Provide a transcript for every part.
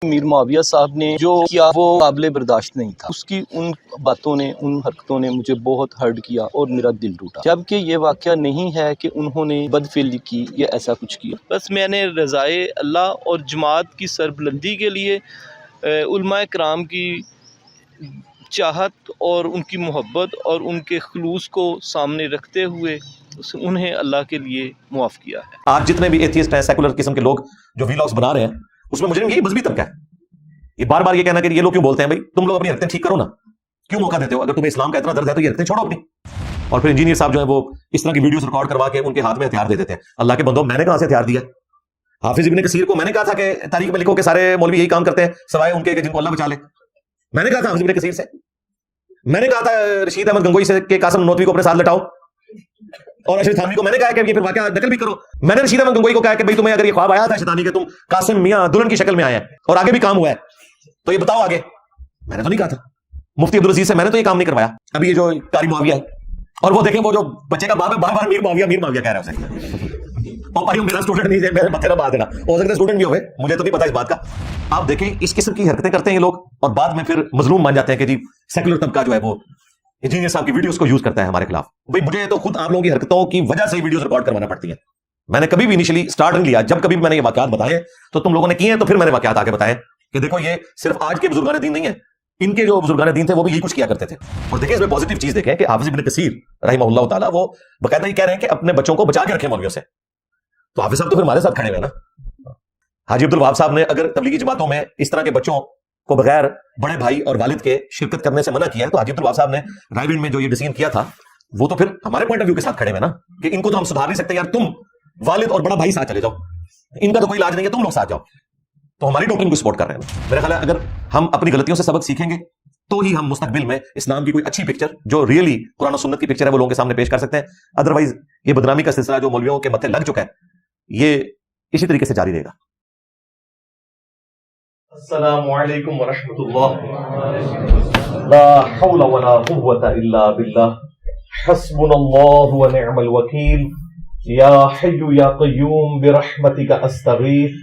میر معاویہ صاحب نے جو کیا وہ قابل برداشت نہیں تھا. اس کی ان باتوں نے، ان حرکتوں نے مجھے بہت ہرٹ کیا اور میرا دل ٹوٹا، جبکہ یہ واقعہ نہیں ہے کہ انہوں نے بدفعلی کی یا ایسا کچھ کیا. بس میں نے رضائے اللہ اور جماعت کی سربلندی کے لیے علماء کرام کی چاہت اور ان کی محبت اور ان کے خلوص کو سامنے رکھتے ہوئے انہیں اللہ کے لیے معاف کیا ہے. آج جتنے بھی ایتھیسٹ ہیں، سیکولر قسم کے لوگ جو ویلاگز بنا رہے ہیں، اس میں مجرم یہی مذہبی طبقہ ہے. یہ بار بار یہ کہنا کہ یہ لوگ کیوں بولتے ہیں بھائی تم لوگ اپنی حرکتیں ٹھیک کرو نا، کیوں موقع دیتے ہو؟ اگر تمہیں اسلام کا اتنا درد ہے تو یہ حرکتیں چھوڑو اپنی. اور پھر انجینئر صاحب جو ہے وہ اس طرح کی ویڈیوز ریکارڈ کروا کے ان کے ہاتھ میں ہتھیار دے دیتے ہیں. اللہ کے بندو، میں نے کہاں سے ہتھیار دیا؟ حافظ ابن کثیر کو میں نے کہا تھا کہ تاریخ میں لکھو کہ سارے مولوی یہی کام کرتے ہیں سوائے ان کے کہ جن کو اللہ بچا لے. میں نے کہا تھا حافظ ابن کثیر سے، میں نے کہا تھا رشید احمد گنگوئی سے کہ قاسم نوتوی کو اپنے ساتھ لٹاؤ، اور اشرف تھانوی کو میں نے کہا کہ یہ پھر واقعہ نقل بھی کرو. میں نے رشید احمد گنگوئی کو کہا کہ بھائی تمہیں اگر یہ خواب آیا تھا شیطانی کہ تم قاسم میاں دلہن کی شکل میں آئے ہیں اور آگے بھی کام ہوا ہے تو یہ بتاؤ آگے. میں نے تو نہیں کہا تھا. مفتی عبدالعزیز سے میں نے تو یہ کام نہیں کروایا. ابھی یہ جو قاری معاویہ ہے، اور وہ دیکھیں وہ جو بچے کا باپ ہے بار بار میر معاویہ کہہ رہا ہے اسے. اور بھائی میرا اسٹوڈنٹ نہیں ہے، میرے متھے نہ بات دینا، ہو سکتا ہے اسٹوڈنٹ بھی ہوئے، مجھے تو نہیں پتا اس بات کا. آپ دیکھیں اس قسم کی حرکتیں کرتے ہیں یہ لوگ، اور بعد میں پھر مظلوم مان جاتے ہیں کہ جی سیکولر طبقہ جو ہے وہ انجینئر صاحب کی ویڈیوز کو یوز کرتا ہے ہمارے خلاف. بھائی مجھے تو خود آپ لوگوں کی حرکتوں کی وجہ سے ہی ویڈیوز ریکارڈ کروانا پڑتی ہیں. میں نے کبھی بھی انیشلی اسٹارٹ نہیں لیا، جب کبھی بھی میں نے یہ واقعات بتائے تو تم لوگوں نے کیے ہیں، تو پھر میں نے واقعات آگے بتائے کہ دیکھو یہ صرف آج کے بزرگان دین نہیں ہے، ان کے جو بزرگان دین تھے وہ بھی یہی کچھ کیا کرتے تھے. اور دیکھیں اس میں پازیٹیو چیز دیکھیں کہ حافظ ابن کثیر رحمہ اللہ تعالیٰ وہ باقاعدہ یہ کہہ رہے ہیں کہ اپنے بچوں کو بچا کے رکھیں مولویوں سے. تو حافظ صاحب تو پھر ہمارے ساتھ کھڑے ہوئے نا. حاجی عبدالوہاب صاحب نے اگر تبلیغی جماعتوں میں اس طرح کے بچوں کو بغیر بڑے بھائی اور والد کے شرکت کرنے سے منع کیا ہے، تو حاجی عبدالوہاب صاحب نے رائے وینڈ میں جو یہ ڈیسیژن کیا تھا وہ تو پھر ہمارے پوائنٹ آف ویو کے ساتھ کھڑے ہوئے نا کہ ان کو تو ہم سدھار نہیں سکتے یار، تم والد اور بڑا بھائی ساتھ چلے جاؤ، ان کا تو کوئی علاج نہیں ہے، تم لوگ ساتھ جاؤ. تو ہماری ڈاکٹرین کو سپورٹ کر رہے ہیں. میرا خیال ہے اگر ہم اپنی غلطیوں سے سبق سیکھیں گے تو ہی ہم مستقبل میں اسلام کی کوئی اچھی پکچر جو ریئلی قرآن و سنت کی پکچر ہے وہ لوگوں کے سامنے پیش کر سکتے ہیں. ادروائز یہ بدنامی کا سلسلہ جو مولویوں کے متھے لگ چکا ہے یہ اسی طریقے سے جاری رہے گا. السلام علیکم ورحمۃ اللہ. لا حول ولا قوة الا باللہ. حسبنا اللہ ونعم الوکیل. یا حی یا قیوم برحمتک استغیث.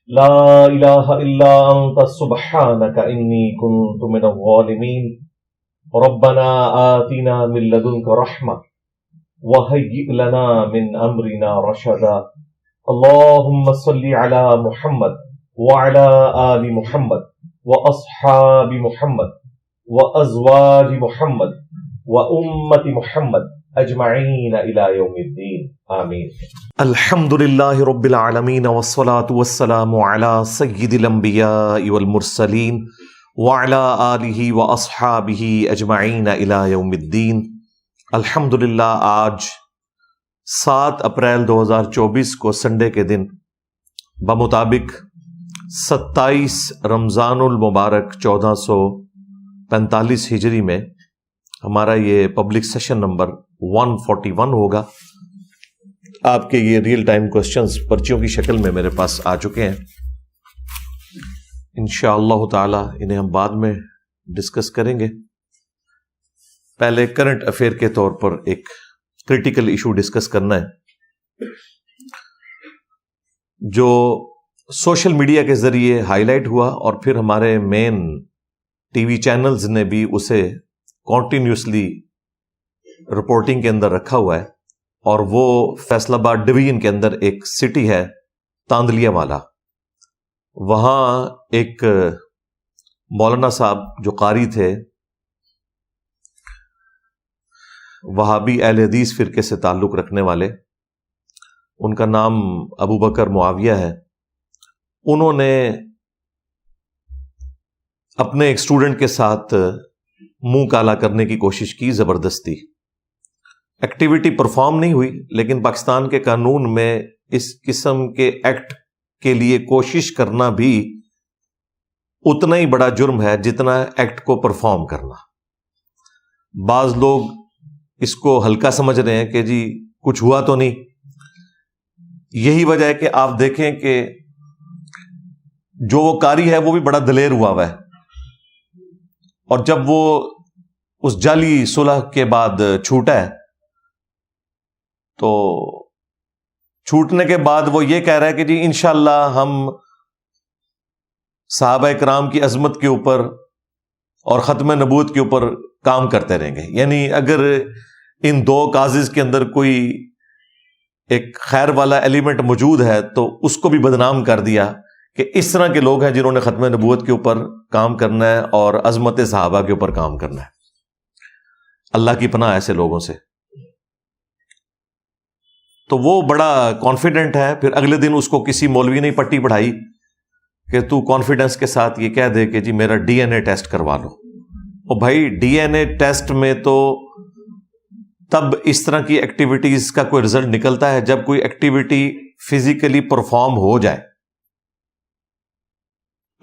لا الہ الا انت سبحانک انی کنت من الظالمین. ربنا آتنا من لدنک رحمہ وہیئ لنا من امرنا رشدا. اللہم صل علی محمد وعلى آل محمد وأصحاب محمد وأزواج محمد وأمة محمد أجمعين إلى يوم الدين آمين. الحمد للہ رب العالمین والصلاة والسلام علی سید الانبیاء والمرسلین وعلی آلہ واصحابہ اجمعین الی یوم الدین. الحمدللہ آج 7 اپریل 2024 کو سنڈے کے دن بمطابق 27 رمضان المبارک 1445 ہجری میں ہمارا یہ پبلک سیشن نمبر 141 ہوگا. آپ کے یہ ریئل ٹائم کوسچنز پرچیوں کی شکل میں میرے پاس آ چکے ہیں. انشاءاللہ تعالی انہیں ہم بعد میں ڈسکس کریں گے. پہلے کرنٹ افیئر کے طور پر ایک کریٹیکل ایشو ڈسکس کرنا ہے جو سوشل میڈیا کے ذریعے ہائی لائٹ ہوا اور پھر ہمارے مین ٹی وی چینلز نے بھی اسے کنٹینیوسلی رپورٹنگ کے اندر رکھا ہوا ہے. اور وہ فیصل آباد ڈویژن کے اندر ایک سٹی ہے تاندلیا والا، وہاں ایک مولانا صاحب جو قاری تھے، وہابی اہل حدیث فرقے سے تعلق رکھنے والے، ان کا نام ابو بکر معاویہ ہے. انہوں نے اپنے ایک اسٹوڈنٹ کے ساتھ منہ کالا کرنے کی کوشش کی زبردستی. ایکٹیویٹی پرفارم نہیں ہوئی، لیکن پاکستان کے قانون میں اس قسم کے ایکٹ کے لیے کوشش کرنا بھی اتنا ہی بڑا جرم ہے جتنا ایکٹ کو پرفارم کرنا. بعض لوگ اس کو ہلکا سمجھ رہے ہیں کہ جی کچھ ہوا تو نہیں. یہی وجہ ہے کہ آپ دیکھیں کہ جو وہ قاری ہے وہ بھی بڑا دلیر ہوا ہے، اور جب وہ اس جعلی صلح کے بعد چھوٹا ہے تو چھوٹنے کے بعد وہ یہ کہہ رہا ہے کہ جی انشاءاللہ ہم صحابہ کرام کی عظمت کے اوپر اور ختم نبوت کے اوپر کام کرتے رہیں گے. یعنی اگر ان دو کازز کے اندر کوئی ایک خیر والا ایلیمنٹ موجود ہے تو اس کو بھی بدنام کر دیا کہ اس طرح کے لوگ ہیں جنہوں نے ختم نبوت کے اوپر کام کرنا ہے اور عظمت صحابہ کے اوپر کام کرنا ہے. اللہ کی پناہ ایسے لوگوں سے. تو وہ بڑا کانفیڈنٹ ہے. پھر اگلے دن اس کو کسی مولوی نے پٹی پڑھائی کہ تو کانفیڈنس کے ساتھ یہ کہہ دے کہ جی میرا ڈی این اے ٹیسٹ کروا لو. اور بھائی ڈی این اے ٹیسٹ میں تو تب اس طرح کی ایکٹیویٹیز کا کوئی رزلٹ نکلتا ہے جب کوئی ایکٹیویٹی فزیکلی پرفارم ہو جائے,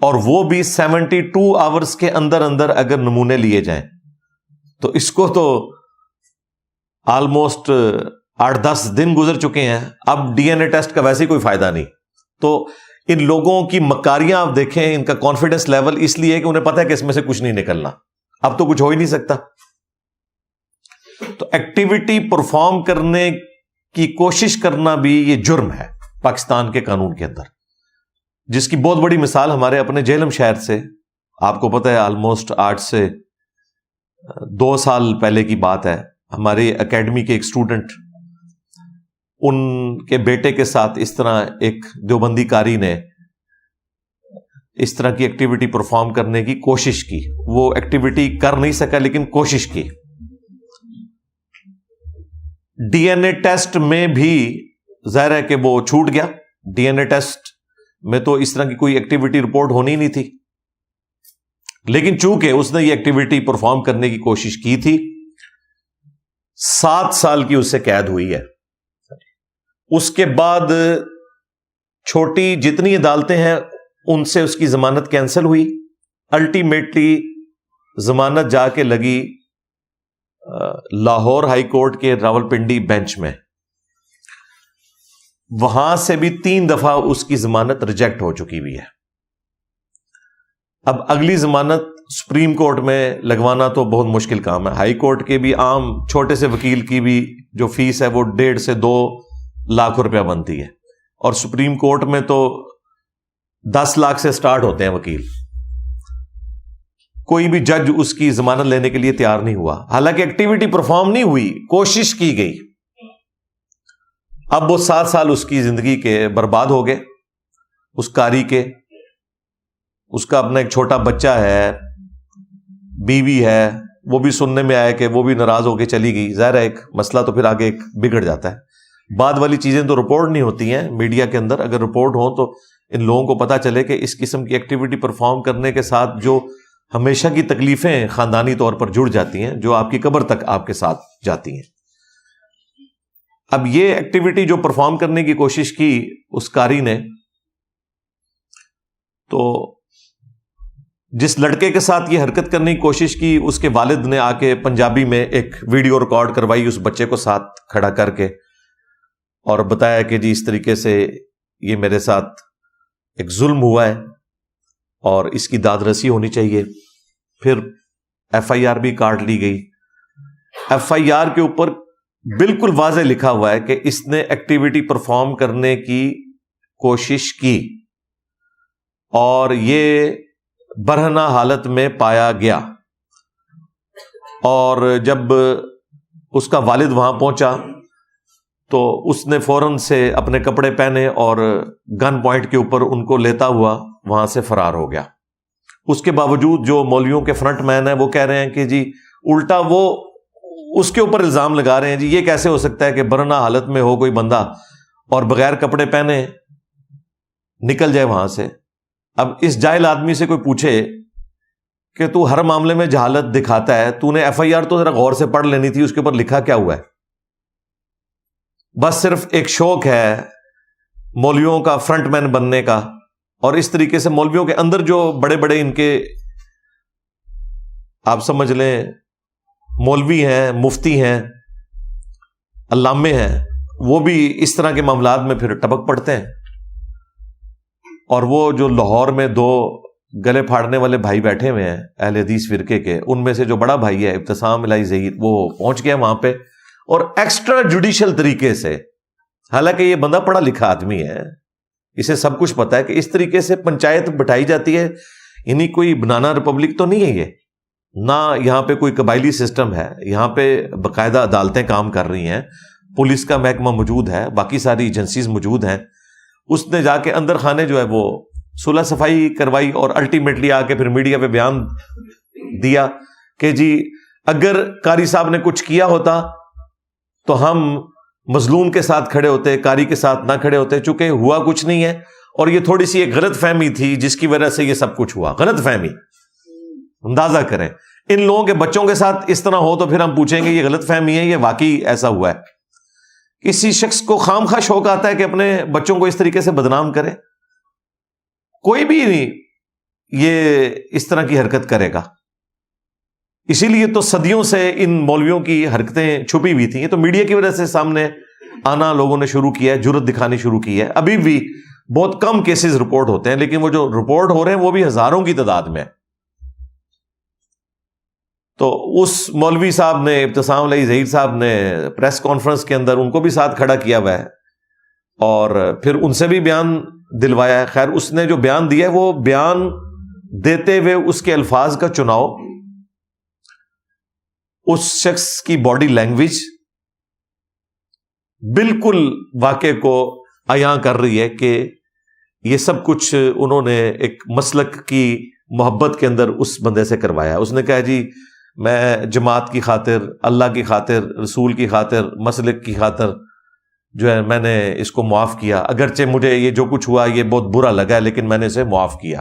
اور وہ بھی 72 آورز کے اندر اندر اگر نمونے لیے جائیں. تو اس کو تو آلموسٹ 8-10 دن گزر چکے ہیں, اب ڈی این اے ٹیسٹ کا ویسے کوئی فائدہ نہیں. تو ان لوگوں کی مکاریاں آپ دیکھیں, ان کا کانفیڈنس لیول اس لیے کہ انہیں پتہ ہے کہ اس میں سے کچھ نہیں نکلنا, اب تو کچھ ہو ہی نہیں سکتا. تو ایکٹیویٹی پرفارم کرنے کی کوشش کرنا بھی یہ جرم ہے پاکستان کے قانون کے اندر, جس کی بہت بڑی مثال ہمارے اپنے جہلم شہر سے آپ کو پتہ ہے. آلموسٹ 8 سے 2 سال پہلے کی بات ہے. ہمارے اکیڈمی کے ایک اسٹوڈنٹ, ان کے بیٹے کے ساتھ اس طرح ایک دیوبندی قاری نے اس طرح کی ایکٹیویٹی پرفارم کرنے کی کوشش کی. وہ ایکٹیویٹی کر نہیں سکا لیکن کوشش کی. ڈی این اے ٹیسٹ میں بھی ظاہر ہے کہ وہ چھوٹ گیا. ڈی این اے ٹیسٹ میں تو اس طرح کی کوئی ایکٹیویٹی رپورٹ ہونی نہیں تھی, لیکن چونکہ اس نے یہ ایکٹیویٹی پرفارم کرنے کی کوشش کی تھی, 7 سال کی اس سے قید ہوئی ہے. اس کے بعد چھوٹی جتنی عدالتیں ہیں ان سے اس کی ضمانت کینسل ہوئی. الٹیمیٹلی ضمانت جا کے لگی لاہور ہائی کورٹ کے راولپنڈی بینچ میں. وہاں سے بھی 3 دفعہ اس کی ضمانت ریجیکٹ ہو چکی ہوئی ہے. اب اگلی ضمانت سپریم کورٹ میں لگوانا تو بہت مشکل کام ہے. ہائی کورٹ کے بھی عام چھوٹے سے وکیل کی بھی جو فیس ہے وہ 1.5 سے 2 لاکھ روپیہ بنتی ہے, اور سپریم کورٹ میں تو 10 لاکھ سے سٹارٹ ہوتے ہیں وکیل. کوئی بھی جج اس کی ضمانت لینے کے لیے تیار نہیں ہوا, حالانکہ ایکٹیویٹی پرفارم نہیں ہوئی, کوشش کی گئی. اب وہ 7 سال اس کی زندگی کے برباد ہو گئے, اس قاری کے. اس کا اپنا ایک چھوٹا بچہ ہے, بیوی ہے, وہ بھی سننے میں آیا کہ وہ بھی ناراض ہو کے چلی گئی. ظاہر ہے ایک مسئلہ تو پھر آگے ایک بگڑ جاتا ہے. بعد والی چیزیں تو رپورٹ نہیں ہوتی ہیں میڈیا کے اندر. اگر رپورٹ ہو تو ان لوگوں کو پتا چلے کہ اس قسم کی ایکٹیویٹی پرفارم کرنے کے ساتھ جو ہمیشہ کی تکلیفیں خاندانی طور پر جڑ جاتی ہیں, جو آپ کی قبر تک آپ کے ساتھ جاتی ہیں. اب یہ ایکٹیویٹی جو پرفارم کرنے کی کوشش کی اس قاری نے, تو جس لڑکے کے ساتھ یہ حرکت کرنے کی کوشش کی اس کے والد نے آ کے پنجابی میں ایک ویڈیو ریکارڈ کروائی اس بچے کو ساتھ کھڑا کر کے, اور بتایا کہ جی اس طریقے سے یہ میرے ساتھ ایک ظلم ہوا ہے اور اس کی داد رسی ہونی چاہیے. پھر ایف آئی آر بھی کاٹ لی گئی. ایف آئی آر کے اوپر بالکل واضح لکھا ہوا ہے کہ اس نے ایکٹیویٹی پرفارم کرنے کی کوشش کی اور یہ برہنہ حالت میں پایا گیا. اور جب اس کا والد وہاں پہنچا تو اس نے فوراً سے اپنے کپڑے پہنے اور گن پوائنٹ کے اوپر ان کو لیتا ہوا وہاں سے فرار ہو گیا. اس کے باوجود جو مولویوں کے فرنٹ مین ہیں وہ کہہ رہے ہیں کہ جی الٹا وہ اس کے اوپر الزام لگا رہے ہیں, جی یہ کیسے ہو سکتا ہے کہ برہنہ حالت میں ہو کوئی بندہ اور بغیر کپڑے پہنے نکل جائے وہاں سے. اب اس جاہل آدمی سے کوئی پوچھے کہ تو ہر معاملے میں جہالت دکھاتا ہے, تو نے ایف آئی آر تو ذرا غور سے پڑھ لینی تھی, اس کے اوپر لکھا کیا ہوا ہے. بس صرف ایک شوق ہے مولویوں کا فرنٹ مین بننے کا, اور اس طریقے سے مولویوں کے اندر جو بڑے بڑے ان کے آپ سمجھ لیں مولوی ہیں, مفتی ہیں, علامے ہیں, وہ بھی اس طرح کے معاملات میں پھر ٹپک پڑتے ہیں. اور وہ جو لاہور میں 2 گلے پھاڑنے والے بھائی بیٹھے ہوئے ہیں اہل حدیث فرقے کے, ان میں سے جو بڑا بھائی ہے ابتسام الہی ظہیر, وہ پہنچ گیا وہاں پہ اور ایکسٹرا جوڈیشل طریقے سے, حالانکہ یہ بندہ پڑھا لکھا آدمی ہے, اسے سب کچھ پتا ہے کہ اس طریقے سے پنچایت بٹھائی جاتی ہے، یعنی کوئی بنانا ریپبلک تو نہیں ہے یہ، نہ یہاں پہ کوئی قبائلی سسٹم ہے، یہاں پہ باقاعدہ عدالتیں کام کر رہی ہیں، پولیس کا محکمہ موجود ہے، باقی ساری ایجنسیز موجود ہیں. اس نے جا کے اندر خانے جو ہے وہ صلح صفائی کروائی اور الٹیمیٹلی آ کے پھر میڈیا پہ بیان دیا کہ جی اگر قاری صاحب نے کچھ کیا ہوتا تو ہم مظلوم کے ساتھ کھڑے ہوتے، قاری کے ساتھ نہ کھڑے ہوتے، چونکہ ہوا کچھ نہیں ہے اور یہ تھوڑی سی ایک غلط فہمی تھی جس کی وجہ سے یہ سب کچھ ہوا. غلط فہمی، اندازہ کریں ان لوگوں کے بچوں کے ساتھ اس طرح ہو تو پھر ہم پوچھیں گے یہ غلط فہمی ہے، یہ واقعی ایسا ہوا ہے. کسی شخص کو خام خواہ شوق آتا ہے کہ اپنے بچوں کو اس طریقے سے بدنام کرے؟ کوئی بھی نہیں یہ اس طرح کی حرکت کرے گا. اسی لیے تو صدیوں سے ان مولویوں کی حرکتیں چھپی ہوئی تھیں، یہ تو میڈیا کی وجہ سے سامنے آنا لوگوں نے شروع کیا ہے، جرأت دکھانی شروع کی ہے. ابھی بھی بہت کم کیسز رپورٹ ہوتے ہیں، لیکن وہ جو رپورٹ ہو رہے ہیں وہ بھی ہزاروں کی تعداد میں. تو اس مولوی صاحب نے، ابتسام علیہ ظہیر صاحب نے پریس کانفرنس کے اندر ان کو بھی ساتھ کھڑا کیا ہوا ہے اور پھر ان سے بھی بیان دلوایا ہے. خیر اس نے جو بیان دیا ہے وہ بیان دیتے ہوئے اس کے الفاظ کا چناؤ، اس شخص کی باڈی لینگویج بالکل واقعے کو عیاں کر رہی ہے کہ یہ سب کچھ انہوں نے ایک مسلک کی محبت کے اندر اس بندے سے کروایا. اس نے کہا جی میں جماعت کی خاطر، اللہ کی خاطر، رسول کی خاطر، مسلک کی خاطر جو ہے میں نے اس کو معاف کیا، اگرچہ مجھے یہ جو کچھ ہوا یہ بہت برا لگا ہے لیکن میں نے اسے معاف کیا.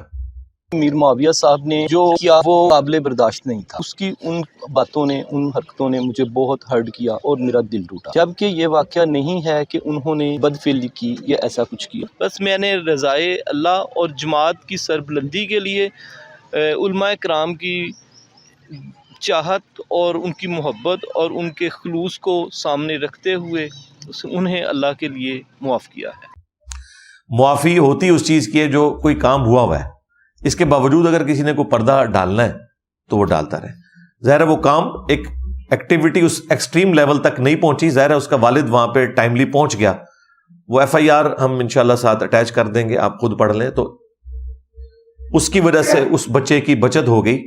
میر معاویہ صاحب نے جو کیا وہ قابل برداشت نہیں تھا. اس کی ان باتوں نے، ان حرکتوں نے مجھے بہت ہرٹ کیا اور میرا دل ٹوٹا، جبکہ یہ واقعہ نہیں ہے کہ انہوں نے بدفعلی کی یا ایسا کچھ کیا. بس میں نے رضائے اللہ اور جماعت کی سربلندی کے لیے علماء کرام کی چاہت اور ان کی محبت اور ان کے خلوص کو سامنے رکھتے ہوئے انہیں اللہ کے لیے معاف کیا ہے. معافی ہوتی اس چیز کی ہے جو کوئی کام ہوا ہوا ہے، اس کے باوجود اگر کسی نے کوئی پردہ ڈالنا ہے تو وہ ڈالتا رہے. ظاہر ہے وہ کام ایک ایکٹیویٹی اس ایکسٹریم لیول تک نہیں پہنچی، ظاہر ہے اس کا والد وہاں پہ ٹائملی پہنچ گیا. وہ FIR ہم انشاءاللہ ساتھ اٹیچ کر دیں گے، آپ خود پڑھ لیں. تو اس کی وجہ سے اس بچے کی بچت ہو گئی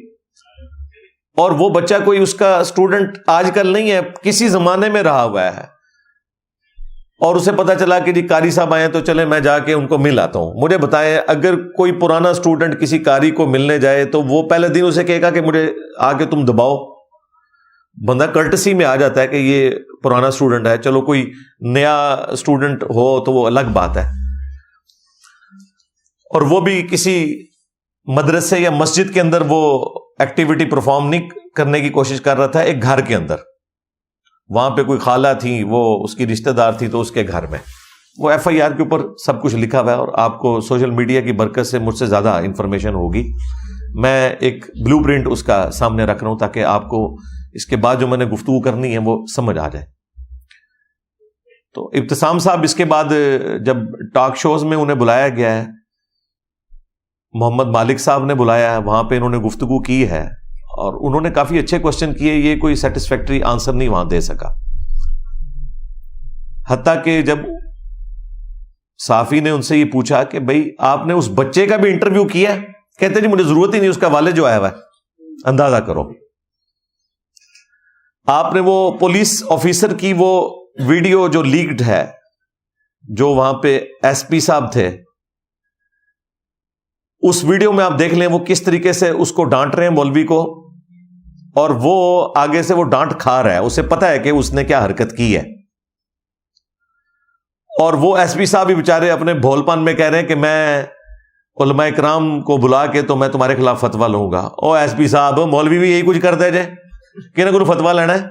اور وہ بچہ کوئی اس کا اسٹوڈنٹ آج کل نہیں ہے، کسی زمانے میں رہا ہوا ہے اور اسے پتا چلا کہ جی قاری صاحب آئے تو چلے میں جا کے ان کو مل آتا ہوں. مجھے بتائیں اگر کوئی پرانا اسٹوڈنٹ کسی قاری کو ملنے جائے تو وہ پہلے دن اسے کہے گا کہ مجھے آ کے تم دباؤ؟ بندہ کرٹسی میں آ جاتا ہے کہ یہ پرانا اسٹوڈنٹ ہے، چلو کوئی نیا اسٹوڈنٹ ہو تو وہ الگ بات ہے. اور وہ بھی کسی مدرسے یا مسجد کے اندر وہ ایکٹیویٹی پرفارم نہیں کرنے کی کوشش کر رہا تھا، ایک گھر کے اندر. وہاں پہ کوئی خالہ تھی، وہ اس کی رشتہ دار تھی تو اس کے گھر میں. وہ FIR کے اوپر سب کچھ لکھا ہوا ہے اور آپ کو سوشل میڈیا کی برکت سے مجھ سے زیادہ انفارمیشن ہوگی. میں ایک بلو پرنٹ اس کا سامنے رکھ رہا ہوں تاکہ آپ کو اس کے بعد جو میں نے گفتگو کرنی ہے وہ سمجھ آ جائے. تو ابتسام صاحب اس کے بعد جب ٹاک شوز میں انہیں بلایا گیا ہے، محمد مالک صاحب نے بلایا ہے، وہاں پہ انہوں نے گفتگو کی ہے اور انہوں نے کافی اچھے کوشچن کیے. یہ کوئی سیٹسفیکٹری آنسر نہیں وہاں دے سکا، حتیٰ کہ جب صحافی نے ان سے یہ پوچھا کہ بھئی آپ نے اس بچے کا بھی انٹرویو کیا ہے، کہتے جی مجھے ضرورت ہی نہیں، اس کا والد جو آیا ہوا ہے. اندازہ کرو آپ نے وہ پولیس آفیسر کی وہ ویڈیو جو لیکڈ ہے، جو وہاں پہ SP صاحب تھے، اس ویڈیو میں آپ دیکھ لیں وہ کس طریقے سے اس کو ڈانٹ رہے ہیں مولوی کو، اور وہ آگے سے وہ ڈانٹ کھا رہا ہے، اسے پتا ہے کہ اس نے کیا حرکت کی ہے. اور وہ SP صاحب بھی بیچارے اپنے بھول پن میں کہہ رہے ہیں کہ میں علماء کرام کو بلا کے تو میں تمہارے خلاف فتویٰ لوں گا. او SP صاحب، مولوی بھی یہی کچھ کرتا ہے جے کہ نہ کوئی فتویٰ لینا ہے؟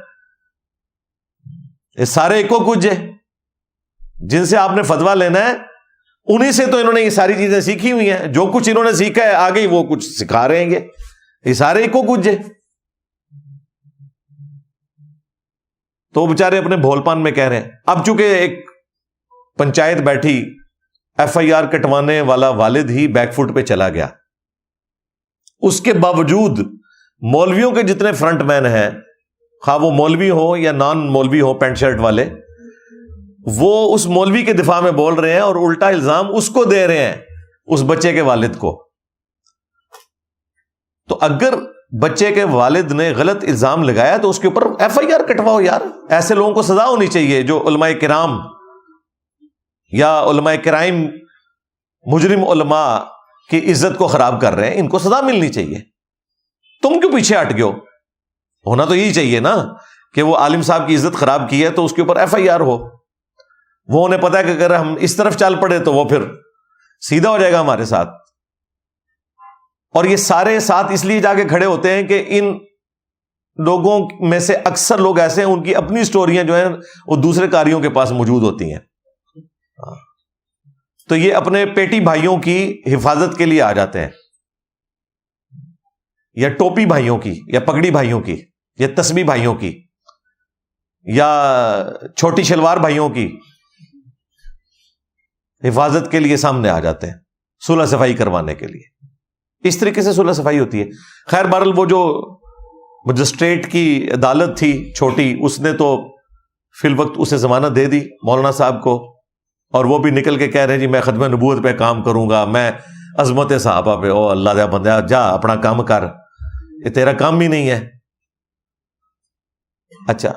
یہ سارے ایکو کچھ ہے، جن سے آپ نے فتویٰ لینا ہے انہی سے تو انہوں نے یہ ساری چیزیں سیکھی ہوئی ہیں. جو کچھ انہوں نے سیکھا ہے آگے وہ کچھ سکھا رہے ہیں گے. یہ سارے ایکو کچھ ہے. تو وہ بیچارے اپنے بھول پان میں کہہ رہے ہیں. اب چونکہ ایک پنچایت بیٹھی، FIR کٹوانے والا والد ہی بیک فٹ پہ چلا گیا. اس کے باوجود مولویوں کے جتنے فرنٹ مین ہیں، خواہ وہ مولوی ہو یا نان مولوی ہو، پینٹ شرٹ والے، وہ اس مولوی کے دفاع میں بول رہے ہیں اور الٹا الزام اس کو دے رہے ہیں, اس بچے کے والد کو. تو اگر بچے کے والد نے غلط الزام لگایا تو اس کے اوپر ایف آئی آر کٹواؤ یار. ایسے لوگوں کو سزا ہونی چاہیے جو علماء کرام یا علماء کرائم, مجرم علماء کی عزت کو خراب کر رہے ہیں, ان کو سزا ملنی چاہیے. تم کیوں پیچھے ہٹ گئے ہو؟ ہونا تو یہی چاہیے نا کہ وہ عالم صاحب کی عزت خراب کی ہے تو اس کے اوپر ایف آئی آر ہو. وہ انہیں پتا ہے کہ اگر ہم اس طرف چل پڑے تو وہ پھر سیدھا ہو جائے گا ہمارے ساتھ. اور یہ سارے ساتھ اس لیے جا کے کھڑے ہوتے ہیں کہ ان لوگوں میں سے اکثر لوگ ایسے ہیں ان کی اپنی سٹوریاں جو ہیں وہ دوسرے قاریوں کے پاس موجود ہوتی ہیں, تو یہ اپنے پیٹی بھائیوں کی حفاظت کے لیے آ جاتے ہیں, یا ٹوپی بھائیوں کی, یا پگڑی بھائیوں کی, یا تسبیح بھائیوں کی, یا چھوٹی شلوار بھائیوں کی حفاظت کے لیے سامنے آ جاتے ہیں صلح صفائی کروانے کے لیے. اس طریقے سے صلح صفائی ہوتی ہے. خیر بہرحال وہ جو مجسٹریٹ کی عدالت تھی چھوٹی, اس نے تو فی الوقت اسے ضمانت دے دی مولانا صاحب کو, اور وہ بھی نکل کے کہہ رہے ہیں جی میں ختم نبوت پہ کام کروں گا, میں عظمت صحابہ پہ. او اللہ دیا بندہ, جا اپنا کام کر, یہ تیرا کام بھی نہیں ہے. اچھا,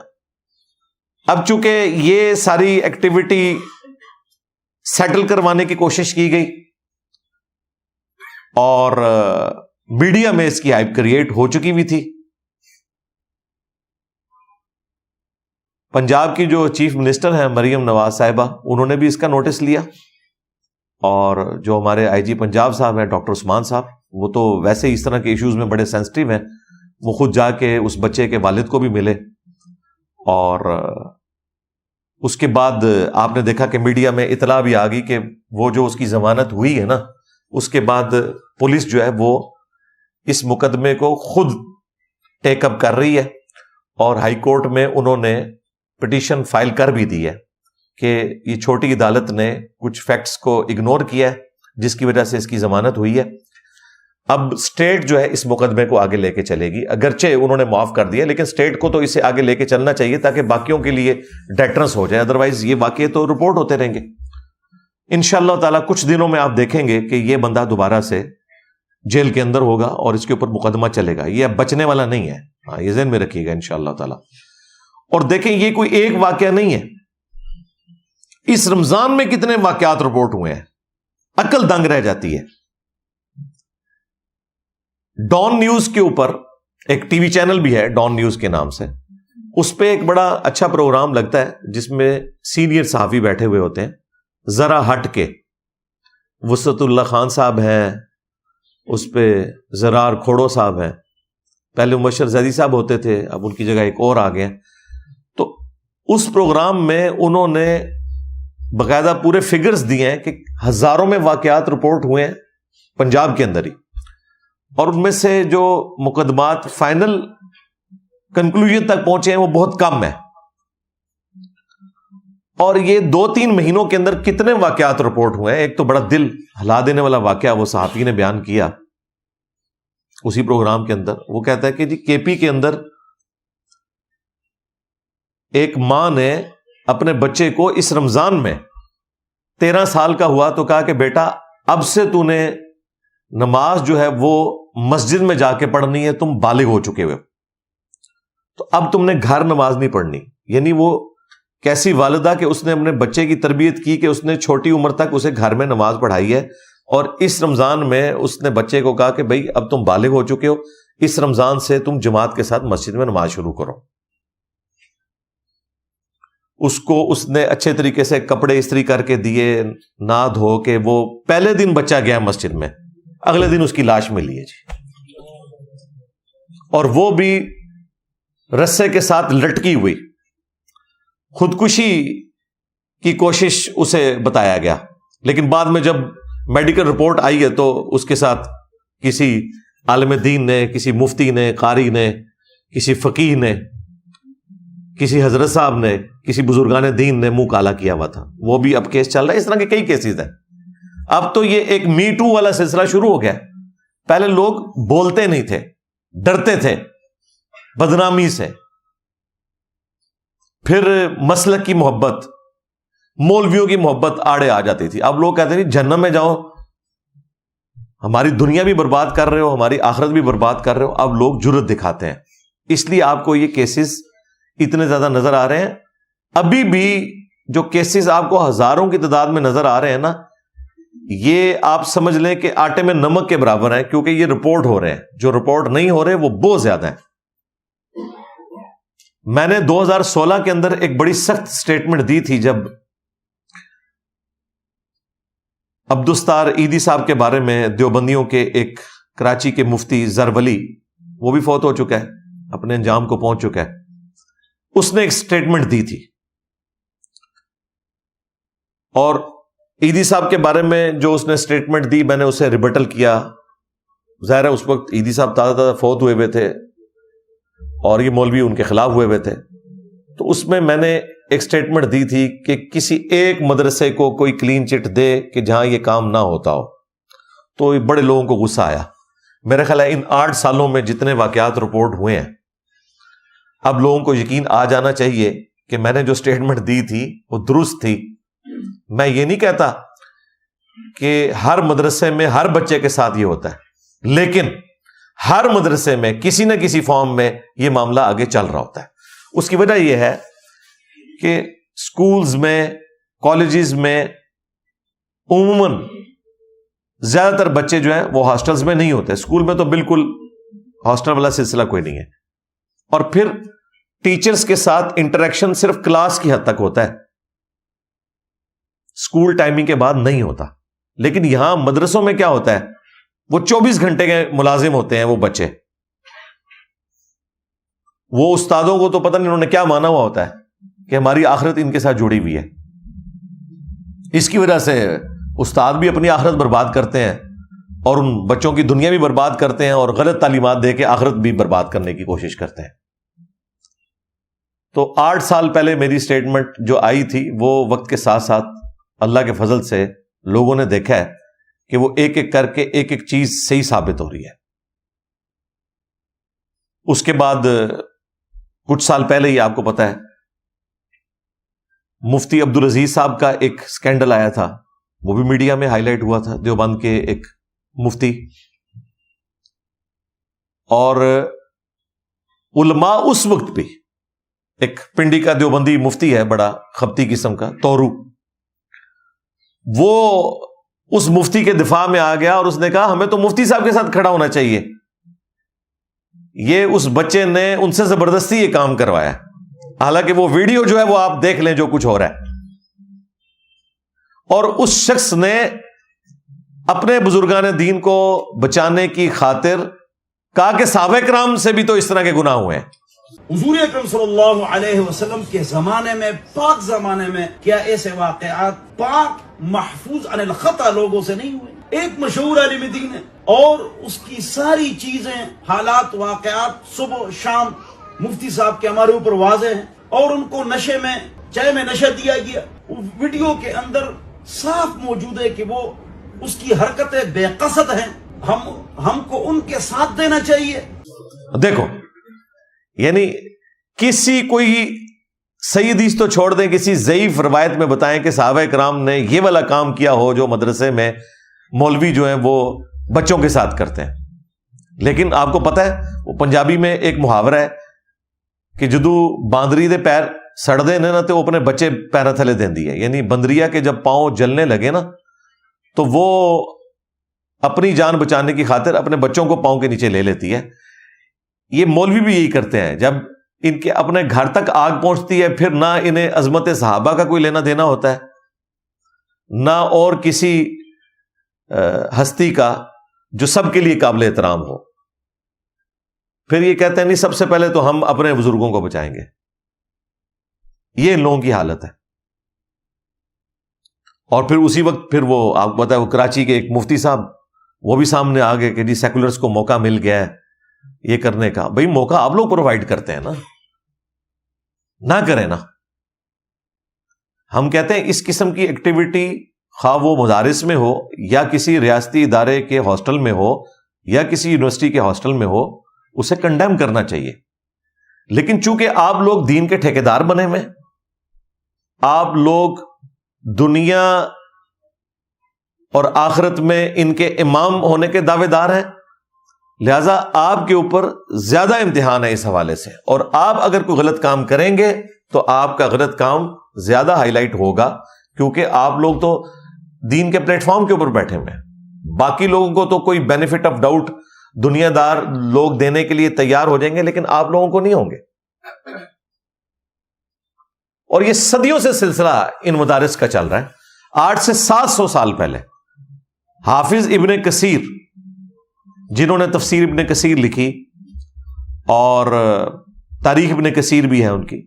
اب چونکہ یہ ساری ایکٹیویٹی سیٹل کروانے کی کوشش کی گئی اور میڈیا میں اس کی ہائپ کریٹ ہو چکی بھی تھی. پنجاب کی جو چیف منسٹر ہیں مریم نواز صاحبہ, انہوں نے بھی اس کا نوٹس لیا, اور جو ہمارے آئی جی پنجاب صاحب ہیں ڈاکٹر عثمان صاحب, وہ تو ویسے ہی اس طرح کے ایشوز میں بڑے سینسٹیو ہیں, وہ خود جا کے اس بچے کے والد کو بھی ملے. اور اس کے بعد آپ نے دیکھا کہ میڈیا میں اطلاع بھی آ گئی کہ وہ جو اس کی ضمانت ہوئی ہے نا, اس کے بعد پولیس جو ہے وہ اس مقدمے کو خود ٹیک اپ کر رہی ہے, اور ہائی کورٹ میں انہوں نے پٹیشن فائل کر بھی دی ہے کہ یہ چھوٹی عدالت نے کچھ فیکٹس کو اگنور کیا ہے جس کی وجہ سے اس کی ضمانت ہوئی ہے. اب اسٹیٹ جو ہے اس مقدمے کو آگے لے کے چلے گی, اگرچہ انہوں نے معاف کر دیا لیکن اسٹیٹ کو تو اسے آگے لے کے چلنا چاہیے تاکہ باقیوں کے لیے ڈیٹرنس ہو جائے, ادروائز یہ واقعے تو رپورٹ ہوتے رہیں گے. انشاءاللہ تعالیٰ کچھ دنوں میں آپ دیکھیں گے کہ یہ بندہ دوبارہ سے جیل کے اندر ہوگا اور اس کے اوپر مقدمہ چلے گا. یہ اب بچنے والا نہیں ہے, ہاں یہ ذہن میں رکھیے گا انشاءاللہ تعالیٰ. اور دیکھیں یہ کوئی ایک واقعہ نہیں ہے, اس رمضان میں کتنے واقعات رپورٹ ہوئے ہیں, عقل دنگ رہ جاتی ہے. ڈان نیوز کے اوپر ایک ٹی وی چینل بھی ہے ڈان نیوز کے نام سے, اس پہ ایک بڑا اچھا پروگرام لگتا ہے جس میں سینئر صحافی بیٹھے ہوئے ہوتے ہیں ذرا ہٹ کے. وسعت اللہ خان صاحب ہیں, اس پہ زرار کھوڑو صاحب ہیں, پہلے مبشر زیدی صاحب ہوتے تھے, اب ان کی جگہ ایک اور آ گئے. تو اس پروگرام میں انہوں نے باقاعدہ پورے فگرز دیے ہیں کہ ہزاروں میں واقعات رپورٹ ہوئے ہیں پنجاب کے اندر ہی, اور ان میں سے جو مقدمات فائنل کنکلوژن تک پہنچے ہیں وہ بہت کم ہے. اور یہ 2-3 مہینوں کے اندر کتنے واقعات رپورٹ ہوئے ہیں. ایک تو بڑا دل ہلا دینے والا واقعہ وہ صحافی نے بیان کیا اسی پروگرام کے اندر. وہ کہتا ہے کہ جی کے پی کے اندر ایک ماں نے اپنے بچے کو اس رمضان میں 13 سال کا ہوا تو کہا کہ بیٹا اب سے تو نے نماز جو ہے وہ مسجد میں جا کے پڑھنی ہے, تم بالغ ہو چکے ہوئے, تو اب تم نے گھر نماز نہیں پڑھنی. یعنی وہ کیسی والدہ کہ اس نے اپنے بچے کی تربیت کی کہ اس نے چھوٹی عمر تک اسے گھر میں نماز پڑھائی ہے, اور اس رمضان میں اس نے بچے کو کہا کہ بھائی اب تم بالغ ہو چکے ہو, اس رمضان سے تم جماعت کے ساتھ مسجد میں نماز شروع کرو. اس کو اس نے اچھے طریقے سے کپڑے استری کر کے دیے, نہا دھو کے. وہ پہلے دن بچہ گیا مسجد میں, اگلے دن اس کی لاش ملی ہے جی, اور وہ بھی رسے کے ساتھ لٹکی ہوئی. خودکشی کی کوشش اسے بتایا گیا, لیکن بعد میں جب میڈیکل رپورٹ آئی ہے تو اس کے ساتھ کسی عالم دین نے, کسی مفتی نے, قاری نے, کسی فقیہ نے, کسی حضرت صاحب نے, کسی بزرگان دین نے منہ کالا کیا ہوا تھا. وہ بھی اب کیس چل رہا ہے. اس طرح کے کئی کیسز ہیں. اب تو یہ ایک می ٹو والا سلسلہ شروع ہو گیا. پہلے لوگ بولتے نہیں تھے, ڈرتے تھے بدنامی سے, پھر مسلک کی محبت, مولویوں کی محبت آڑے آ جاتی تھی. اب لوگ کہتے ہیں جہنم میں جاؤ, ہماری دنیا بھی برباد کر رہے ہو, ہماری آخرت بھی برباد کر رہے ہو. اب لوگ جرت دکھاتے ہیں, اس لیے آپ کو یہ کیسز اتنے زیادہ نظر آ رہے ہیں. ابھی بھی جو کیسز آپ کو ہزاروں کی تعداد میں نظر آ رہے ہیں نا, یہ آپ سمجھ لیں کہ آٹے میں نمک کے برابر ہیں, کیونکہ یہ رپورٹ ہو رہے ہیں. جو رپورٹ نہیں ہو رہے وہ بہت زیادہ ہیں. میں نے 2016 کے اندر ایک بڑی سخت سٹیٹمنٹ دی تھی جب عبدالستار ایدی صاحب کے بارے میں, دیوبندیوں کے ایک کراچی کے مفتی زر ولی, وہ بھی فوت ہو چکا ہے, اپنے انجام کو پہنچ چکا ہے. اس نے ایک سٹیٹمنٹ دی تھی, اور ایدی صاحب کے بارے میں جو اس نے سٹیٹمنٹ دی, میں نے اسے ریبٹل کیا. ظاہر ہے اس وقت ایدی صاحب تازہ فوت ہوئے تھے اور یہ مولوی ان کے خلاف ہوئے تھے. تو اس میں نے ایک سٹیٹمنٹ دی تھی کہ کسی ایک مدرسے کو کوئی کلین چٹ دے کہ جہاں یہ کام نہ ہوتا ہو. تو بڑے لوگوں کو غصہ آیا. میرا خیال ہے ان 8 سالوں میں جتنے واقعات رپورٹ ہوئے ہیں, اب لوگوں کو یقین آ جانا چاہیے کہ میں نے جو سٹیٹمنٹ دی تھی وہ درست تھی. میں یہ نہیں کہتا کہ ہر مدرسے میں ہر بچے کے ساتھ یہ ہوتا ہے, لیکن ہر مدرسے میں کسی نہ کسی فارم میں یہ معاملہ آگے چل رہا ہوتا ہے. اس کی وجہ یہ ہے کہ سکولز میں, کالجز میں عموماً زیادہ تر بچے جو ہیں وہ ہاسٹلز میں نہیں ہوتے. اسکول میں تو بالکل ہاسٹل والا سلسلہ کوئی نہیں ہے, اور پھر ٹیچرز کے ساتھ انٹریکشن صرف کلاس کی حد تک ہوتا ہے, اسکول ٹائمنگ کے بعد نہیں ہوتا. لیکن یہاں مدرسوں میں کیا ہوتا ہے, وہ 24 گھنٹے کے ملازم ہوتے ہیں وہ بچے. وہ استادوں کو تو پتہ نہیں انہوں نے کیا مانا ہوا ہوتا ہے کہ ہماری آخرت ان کے ساتھ جڑی ہوئی ہے. اس کی وجہ سے استاد بھی اپنی آخرت برباد کرتے ہیں اور ان بچوں کی دنیا بھی برباد کرتے ہیں, اور غلط تعلیمات دے کے آخرت بھی برباد کرنے کی کوشش کرتے ہیں. تو 8 سال پہلے میری سٹیٹمنٹ جو آئی تھی, وہ وقت کے ساتھ ساتھ اللہ کے فضل سے لوگوں نے دیکھا ہے کہ وہ ایک ایک کر کے ایک ایک چیز صحیح ثابت ہو رہی ہے. اس کے بعد کچھ سال پہلے ہی آپ کو پتا ہے مفتی عبدالعزیز صاحب کا ایک سکینڈل آیا تھا, وہ بھی میڈیا میں ہائی لائٹ ہوا تھا. دیوبند کے ایک مفتی, اور علماء اس وقت بھی, ایک پنڈی کا دیوبندی مفتی ہے بڑا خبتی قسم کا, تورو, وہ اس مفتی کے دفاع میں آ گیا اور اس نے کہا ہمیں تو مفتی صاحب کے ساتھ کھڑا ہونا چاہیے, یہ اس بچے نے ان سے زبردستی یہ کام کروایا. حالانکہ وہ ویڈیو جو ہے وہ آپ دیکھ لیں جو کچھ ہو رہا ہے. اور اس شخص نے اپنے بزرگان دین کو بچانے کی خاطر کہا کہ صحابہ کرام سے بھی تو اس طرح کے گناہ ہوئے ہیں. حضور اکرم صلی اللہ علیہ وسلم کے زمانے میں, پاک زمانے میں, کیا ایسے واقعات پاک محفوظ عن الخطا لوگوں سے نہیں ہوئے؟ ایک مشہور عالم دین ہے اور اس کی ساری چیزیں, حالات, واقعات صبح شام مفتی صاحب کے ہمارے اوپر واضح ہیں, اور ان کو نشے میں, چائے میں نشہ دیا گیا. ویڈیو کے اندر صاف موجود ہے کہ وہ اس کی حرکتیں بے قصد ہیں. ہم کو ان کے ساتھ دینا چاہیے. دیکھو, یعنی کسی کوئی صحیح حدیث تو چھوڑ دیں, کسی ضعیف روایت میں بتائیں کہ صحابہ کرام نے یہ والا کام کیا ہو جو مدرسے میں مولوی جو ہیں وہ بچوں کے ساتھ کرتے ہیں. لیکن آپ کو پتہ ہے وہ پنجابی میں ایک محاورہ ہے کہ جدو باندری دے پیر سڑ دے نا تو وہ اپنے بچے پیرا تھلے دیندی ہے. یعنی بندریا کے جب پاؤں جلنے لگے نا تو وہ اپنی جان بچانے کی خاطر اپنے بچوں کو پاؤں کے نیچے لے لیتی ہے. یہ مولوی بھی یہی کرتے ہیں. جب ان کے اپنے گھر تک آگ پہنچتی ہے پھر نہ انہیں عظمت صحابہ کا کوئی لینا دینا ہوتا ہے, نہ اور کسی ہستی کا جو سب کے لیے قابل احترام ہو. پھر یہ کہتے ہیں نہیں سب سے پہلے تو ہم اپنے بزرگوں کو بچائیں گے. یہ ان لوگوں کی حالت ہے. اور پھر اسی وقت پھر وہ آپ کو پتا ہے وہ کراچی کے ایک مفتی صاحب وہ بھی سامنے آ گئے کہ جی سیکولرز کو موقع مل گیا ہے یہ کرنے کا. بھئی موقع آپ لوگ پرووائڈ کرتے ہیں نا, نہ کریں نا. ہم کہتے ہیں اس قسم کی ایکٹیویٹی خواہ وہ مدارس میں ہو یا کسی ریاستی ادارے کے ہاسٹل میں ہو یا کسی یونیورسٹی کے ہاسٹل میں ہو, اسے کنڈیم کرنا چاہیے. لیکن چونکہ آپ لوگ دین کے ٹھیکیدار بنے ہوئے, آپ لوگ دنیا اور آخرت میں ان کے امام ہونے کے دعوے دار ہیں، لہذا آپ کے اوپر زیادہ امتحان ہے اس حوالے سے، اور آپ اگر کوئی غلط کام کریں گے تو آپ کا غلط کام زیادہ ہائی لائٹ ہوگا، کیونکہ آپ لوگ تو دین کے پلیٹ فارم کے اوپر بیٹھے ہوئے ہیں۔ باقی لوگوں کو تو کوئی بینیفٹ آف ڈاؤٹ دنیا دار لوگ دینے کے لیے تیار ہو جائیں گے، لیکن آپ لوگوں کو نہیں ہوں گے۔ اور یہ صدیوں سے سلسلہ ان مدارس کا چل رہا ہے۔ 800 سے 700 سال پہلے حافظ ابن کثیر، جنہوں نے تفسیر ابن کثیر لکھی اور تاریخ ابن کثیر بھی ہے ان کی،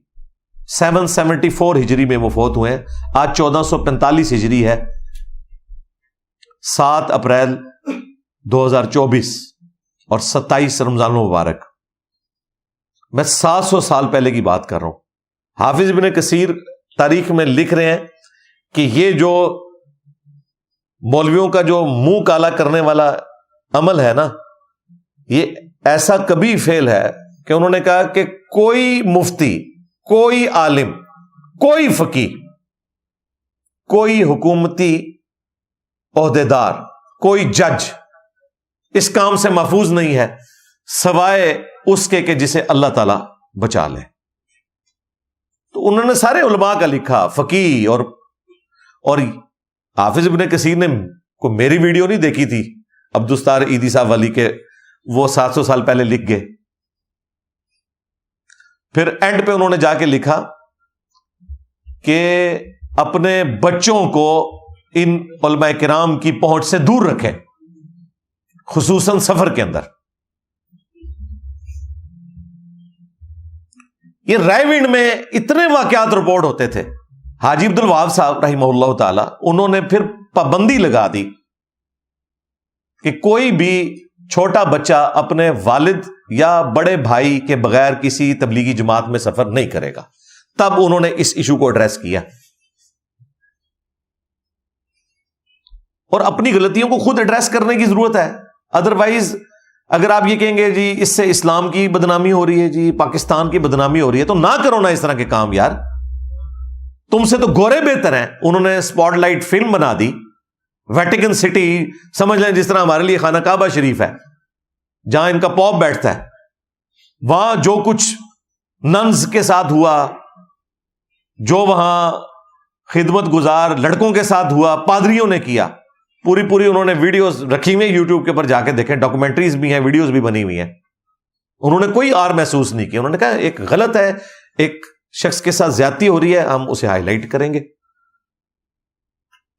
774 ہجری میں وہ فوت ہوئے ہیں۔ آج 1445 ہجری ہے، 7 اپریل 2024 اور 27 رمضان المبارک۔ میں 700 سال پہلے کی بات کر رہا ہوں۔ حافظ ابن کثیر تاریخ میں لکھ رہے ہیں کہ یہ جو مولویوں کا جو منہ کالا کرنے والا عمل ہے نا، یہ ایسا کبھی فعل ہے کہ انہوں نے کہا کہ کوئی مفتی، کوئی عالم، کوئی فقیہ، کوئی حکومتی عہدیدار، کوئی جج اس کام سے محفوظ نہیں ہے سوائے اس کے کہ جسے اللہ تعالی بچا لے۔ تو انہوں نے سارے علماء کا لکھا، فقیہ اور حافظ ابن کثیر نے کوئی میری ویڈیو نہیں دیکھی تھی عبدالستار عیدی صاحب والی کے، وہ 700 سال پہلے لکھ گئے۔ پھر اینڈ پہ انہوں نے جا کے لکھا کہ اپنے بچوں کو ان علماء کرام کی پہنچ سے دور رکھیں، خصوصاً سفر کے اندر۔ یہ رائے ونڈ میں اتنے واقعات رپورٹ ہوتے تھے۔ حاجی عبد الوہاب صاحب رحمہ اللہ تعالی، انہوں نے پھر پابندی لگا دی کہ کوئی بھی چھوٹا بچہ اپنے والد یا بڑے بھائی کے بغیر کسی تبلیغی جماعت میں سفر نہیں کرے گا۔ تب انہوں نے اس ایشو کو ایڈریس کیا اور اپنی غلطیوں کو خود ایڈریس کرنے کی ضرورت ہے۔ ادروائز اگر آپ یہ کہیں گے جی اس سے اسلام کی بدنامی ہو رہی ہے، جی پاکستان کی بدنامی ہو رہی ہے، تو نہ کرو نا اس طرح کے کام یار۔ تم سے تو گورے بہتر ہیں۔ انہوں نے سپاٹ لائٹ فلم بنا دی، ویٹیکن سٹی سمجھ لیں جس طرح ہمارے لیے خانہ کعبہ شریف ہے، جہاں ان کا پوپ بیٹھتا ہے، وہاں جو کچھ ننز کے ساتھ ہوا، جو وہاں خدمت گزار لڑکوں کے ساتھ ہوا، پادریوں نے کیا، پوری انہوں نے ویڈیوز رکھی ہوئی ہیں یوٹیوب کے اوپر، جا کے دیکھیں، ڈاکومنٹریز بھی ہیں، ویڈیوز بھی بنی ہوئی ہیں۔ انہوں نے کوئی آر محسوس نہیں کی، انہوں نے کہا ایک غلط ہے، ایک شخص کے ساتھ زیادتی ہو رہی ہے، ہم اسے ہائی لائٹ کریں گے۔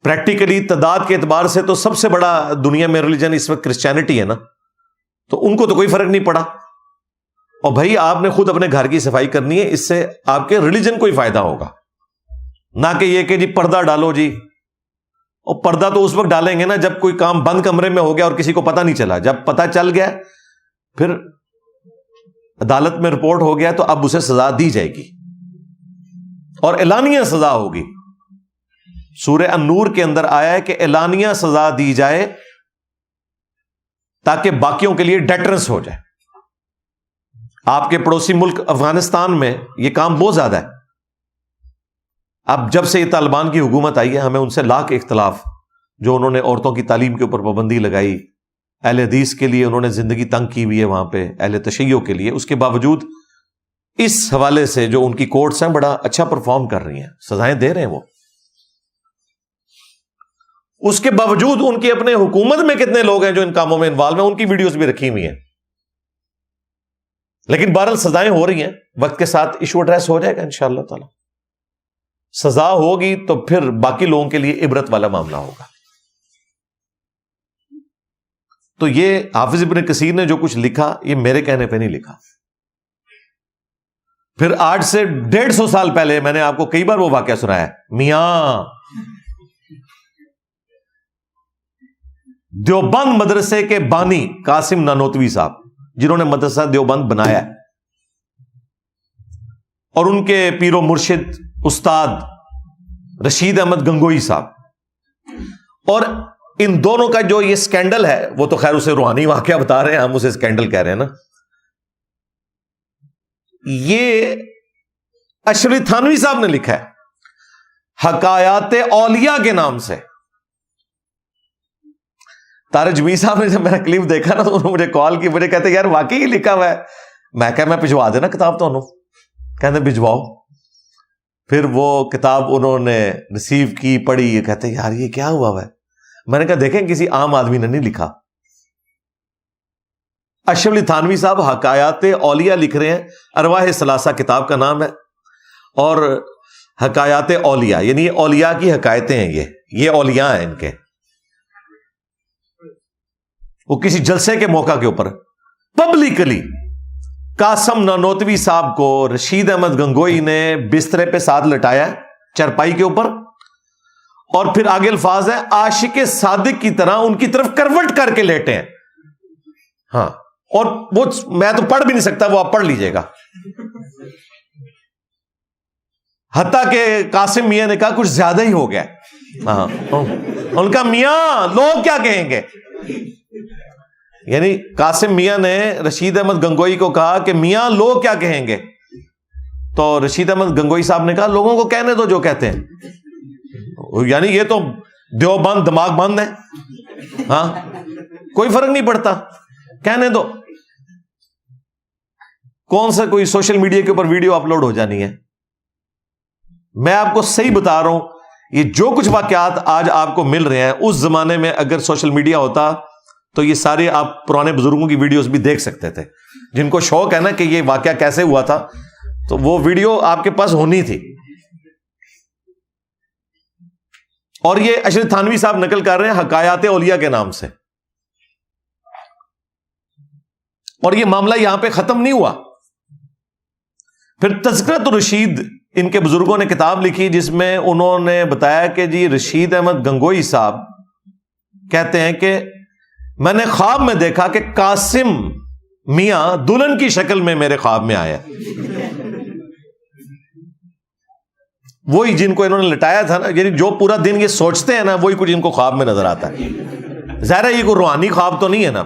پریکٹیکلی تعداد کے اعتبار سے تو سب سے بڑا دنیا میں ریلیجن اس وقت کرسچینٹی ہے نا، تو ان کو تو کوئی فرق نہیں پڑا۔ اور بھائی آپ نے خود اپنے گھر کی صفائی کرنی ہے، اس سے آپ کے ریلیجن کو ہی فائدہ ہوگا، نہ کہ یہ کہ جی پردہ ڈالو جی۔ اور پردہ تو اس وقت ڈالیں گے نا جب کوئی کام بند کمرے میں ہو گیا اور کسی کو پتہ نہیں چلا۔ جب پتہ چل گیا، پھر عدالت میں رپورٹ ہو گیا، تو اب اسے سزا دی جائے گی اور اعلانیہ سزا ہوگی۔ سورہ النور کے اندر آیا ہے کہ اعلانیہ سزا دی جائے تاکہ باقیوں کے لیے ڈیٹرنس ہو جائے۔ آپ کے پڑوسی ملک افغانستان میں یہ کام بہت زیادہ ہے۔ اب جب سے یہ طالبان کی حکومت آئی ہے، ہمیں ان سے لاکھ اختلاف، جو انہوں نے عورتوں کی تعلیم کے اوپر پابندی لگائی، اہل حدیث کے لیے انہوں نے زندگی تنگ کی ہوئی ہے وہاں پہ، اہل تشیع کے لیے، اس کے باوجود اس حوالے سے جو ان کی کورٹس ہیں بڑا اچھا پرفارم کر رہی ہیں، سزائیں دے رہے ہیں وہ۔ اس کے باوجود ان کی اپنے حکومت میں کتنے لوگ ہیں جو ان کاموں میں انوالو ہیں، ان کی ویڈیوز بھی رکھی ہوئی ہیں۔ لیکن بہرحال سزائیں ہو رہی ہیں، وقت کے ساتھ ایشو ایڈریس ہو جائے گا انشاءاللہ تعالی۔ سزا ہوگی تو پھر باقی لوگوں کے لیے عبرت والا معاملہ ہوگا۔ تو یہ حافظ ابن کثیر نے جو کچھ لکھا، یہ میرے کہنے پہ نہیں لکھا۔ پھر آج سے 150 سال پہلے میں نے آپ کو کئی بار وہ واقعہ سنایا ہے، میاں دیوبند مدرسے کے بانی قاسم نانوتوی صاحب، جنہوں نے مدرسہ دیوبند بنایا ہے، اور ان کے پیر و مرشد استاد رشید احمد گنگوئی صاحب، اور ان دونوں کا جو یہ سکینڈل ہے، وہ تو خیر اسے روحانی واقعہ بتا رہے ہیں، ہم اسے سکینڈل کہہ رہے ہیں نا، یہ اشرف تھانوی صاحب نے لکھا ہے۔ حکایات اولیاء کے نام سے. طارق جمیل صاحب نے جب میرا کلپ دیکھا نا تو انہوں نے مجھے کال کی, مجھے کہتے یار واقعی ہی لکھا ہوا ہے. میں کہا میں بھجوا دینا کتاب تو انہوں, کہتے بھجواؤ. پھر وہ کتاب انہوں نے ریسیو کی, پڑھی, یہ کہتے یار یہ کیا ہوا ہے. میں نے کہا دیکھیں کسی عام آدمی نے نہیں لکھا. اشرف علی تھانوی صاحب حکایات اولیاء لکھ رہے ہیں, ارواح ثلاثہ کتاب کا نام ہے, اور حکایات اولیاء یعنی اولیاء کی حکایتیں ہیں. یہ اولیاء ہیں ان کے. وہ کسی جلسے کے موقع کے اوپر پبلکلی قاسم نانوتوی صاحب کو رشید احمد گنگوئی نے بسترے پہ ساتھ لٹایا چرپائی کے اوپر, اور پھر آگے الفاظ ہے عاشق صادق کی طرح ان کی طرف کروٹ کر کے لیٹے ہیں. ہاں, اور وہ میں تو پڑھ بھی نہیں سکتا, وہ آپ پڑھ لیجئے گا. حتیٰ کہ قاسم میاں نے کہا کچھ زیادہ ہی ہو گیا. ہاں, ان کا میاں لوگ کیا کہیں گے. یعنی قاسم میاں نے رشید احمد گنگوئی کو کہا کہ میاں لوگ کیا کہیں گے, تو رشید احمد گنگوئی صاحب نے کہا لوگوں کو کہنے دو جو کہتے ہیں. یعنی یہ تو دیوبند دماغ بند ہے, ہاں کوئی فرق نہیں پڑتا, کہنے دو. کون سا کوئی سوشل میڈیا کے اوپر ویڈیو اپلوڈ ہو جانی ہے. میں آپ کو صحیح بتا رہا ہوں, یہ جو کچھ واقعات آج آپ کو مل رہے ہیں, اس زمانے میں اگر سوشل میڈیا ہوتا تو یہ سارے آپ پرانے بزرگوں کی ویڈیوز بھی دیکھ سکتے تھے. جن کو شوق ہے نا کہ یہ واقعہ کیسے ہوا تھا, تو وہ ویڈیو آپ کے پاس ہونی تھی. اور یہ اشرف تھانوی صاحب نقل کر رہے ہیں حکایات اولیاء کے نام سے. اور یہ معاملہ یہاں پہ ختم نہیں ہوا. پھر تذکرۃ الرشید ان کے بزرگوں نے کتاب لکھی, جس میں انہوں نے بتایا کہ جی رشید احمد گنگوئی صاحب کہتے ہیں کہ میں نے خواب میں دیکھا کہ قاسم میاں دلہن کی شکل میں میرے خواب میں آیا. وہی جن کو انہوں نے لٹایا تھا نا, یعنی جو پورا دن یہ سوچتے ہیں نا, وہی کچھ ان کو خواب میں نظر آتا ہے. ظاہر ہے یہ کوئی روحانی خواب تو نہیں ہے نا,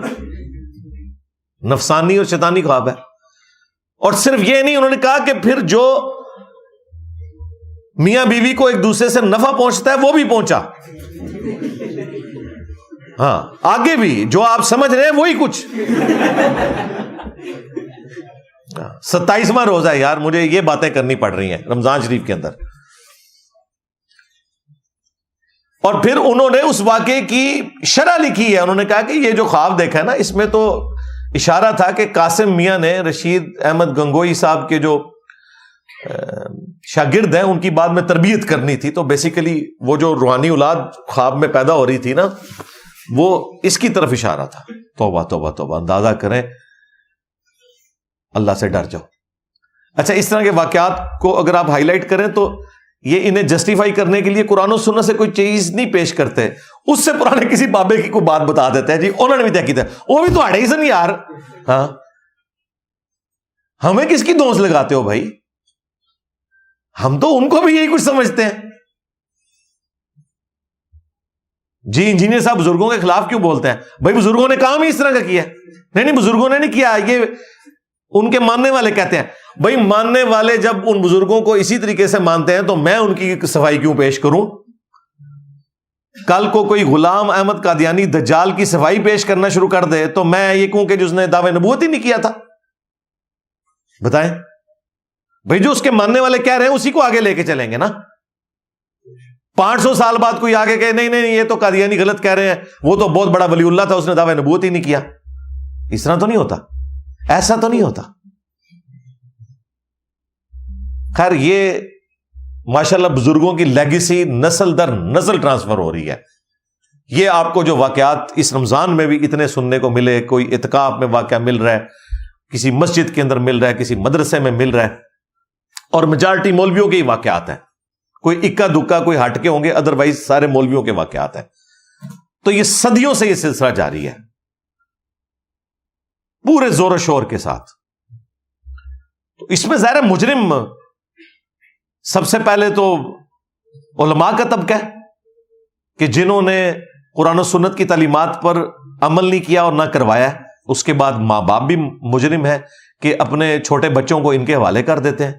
نفسانی اور شیطانی خواب ہے. اور صرف یہ نہیں, انہوں نے کہا کہ پھر جو میاں بیوی کو ایک دوسرے سے نفع پہنچتا ہے وہ بھی پہنچا. ہاں, آگے بھی جو آپ سمجھ رہے ہیں وہی کچھ. 27واں روزہ ہے یار, مجھے یہ باتیں کرنی پڑ رہی ہیں رمضان شریف کے اندر. اور پھر انہوں نے اس واقعے کی شرح لکھی ہے. انہوں نے کہا کہ یہ جو خواب دیکھا ہے نا, اس میں تو اشارہ تھا کہ قاسم میاں نے رشید احمد گنگوئی صاحب کے جو شاگرد ہیں ان کی بعد میں تربیت کرنی تھی. تو بیسیکلی وہ جو روحانی اولاد خواب میں پیدا ہو رہی تھی نا, وہ اس کی طرف اشارہ تھا. توبہ توبہ توبہ, اندازہ کریں, اللہ سے ڈر جاؤ. اچھا, اس طرح کے واقعات کو اگر آپ ہائی لائٹ کریں تو یہ انہیں جسٹیفائی کرنے کے لیے قرآن و سنت سے کوئی چیز نہیں پیش کرتے, اس سے پرانے کسی بابے کی کوئی بات بتا دیتے ہیں. جی انہوں نے بھی طے کیا, وہ بھی تو اڑے سن یار. ہاں, ہمیں کس کی دوست لگاتے ہو بھائی, ہم تو ان کو بھی یہی کچھ سمجھتے ہیں. جی انجینئر صاحب بزرگوں کے خلاف کیوں بولتے ہیں بھائی, بزرگوں نے کام ہی اس طرح کا کیا. نہیں بزرگوں نے نہیں کیا, یہ ان کے ماننے والے کہتے ہیں. بھائی ماننے والے جب ان بزرگوں کو اسی طریقے سے مانتے ہیں تو میں ان کی صفائی کیوں پیش کروں. کل کو کوئی غلام احمد قادیانی دجال کی صفائی پیش کرنا شروع کر دے تو میں یہ کہوں کہ جس نے دعوی نبوت ہی نہیں کیا تھا. بتائیں بھائی, جو اس کے ماننے والے کہہ رہے ہیں اسی کو آگے لے کے چلیں گے نا. 500 سال بعد کوئی آگے کہے نہیں یہ تو قادیانی غلط کہہ رہے ہیں, وہ تو بہت بڑا ولی اللہ تھا, اس نے دعوی نبوت ہی نہیں کیا. اس طرح تو نہیں ہوتا, ایسا تو نہیں ہوتا. خیر, یہ ماشاءاللہ بزرگوں کی لیگیسی نسل در نسل ٹرانسفر ہو رہی ہے. یہ آپ کو جو واقعات اس رمضان میں بھی اتنے سننے کو ملے, کوئی اعتکاف میں واقعہ مل رہا ہے, کسی مسجد کے اندر مل رہا ہے, کسی مدرسے میں مل رہا ہے, اور میجارٹی مولویوں کے ہی واقعات ہیں. کوئی اکا دکا کوئی ہٹ کے ہوں گے, ادروائز سارے مولویوں کے واقعات ہیں. تو یہ صدیوں سے یہ سلسلہ جاری ہے پورے زور و شور کے ساتھ. تو اس میں ظاہر مجرم سب سے پہلے تو علماء کا طبقہ ہے کہ جنہوں نے قرآن و سنت کی تعلیمات پر عمل نہیں کیا اور نہ کروایا. اس کے بعد ماں باپ بھی مجرم ہے کہ اپنے چھوٹے بچوں کو ان کے حوالے کر دیتے ہیں.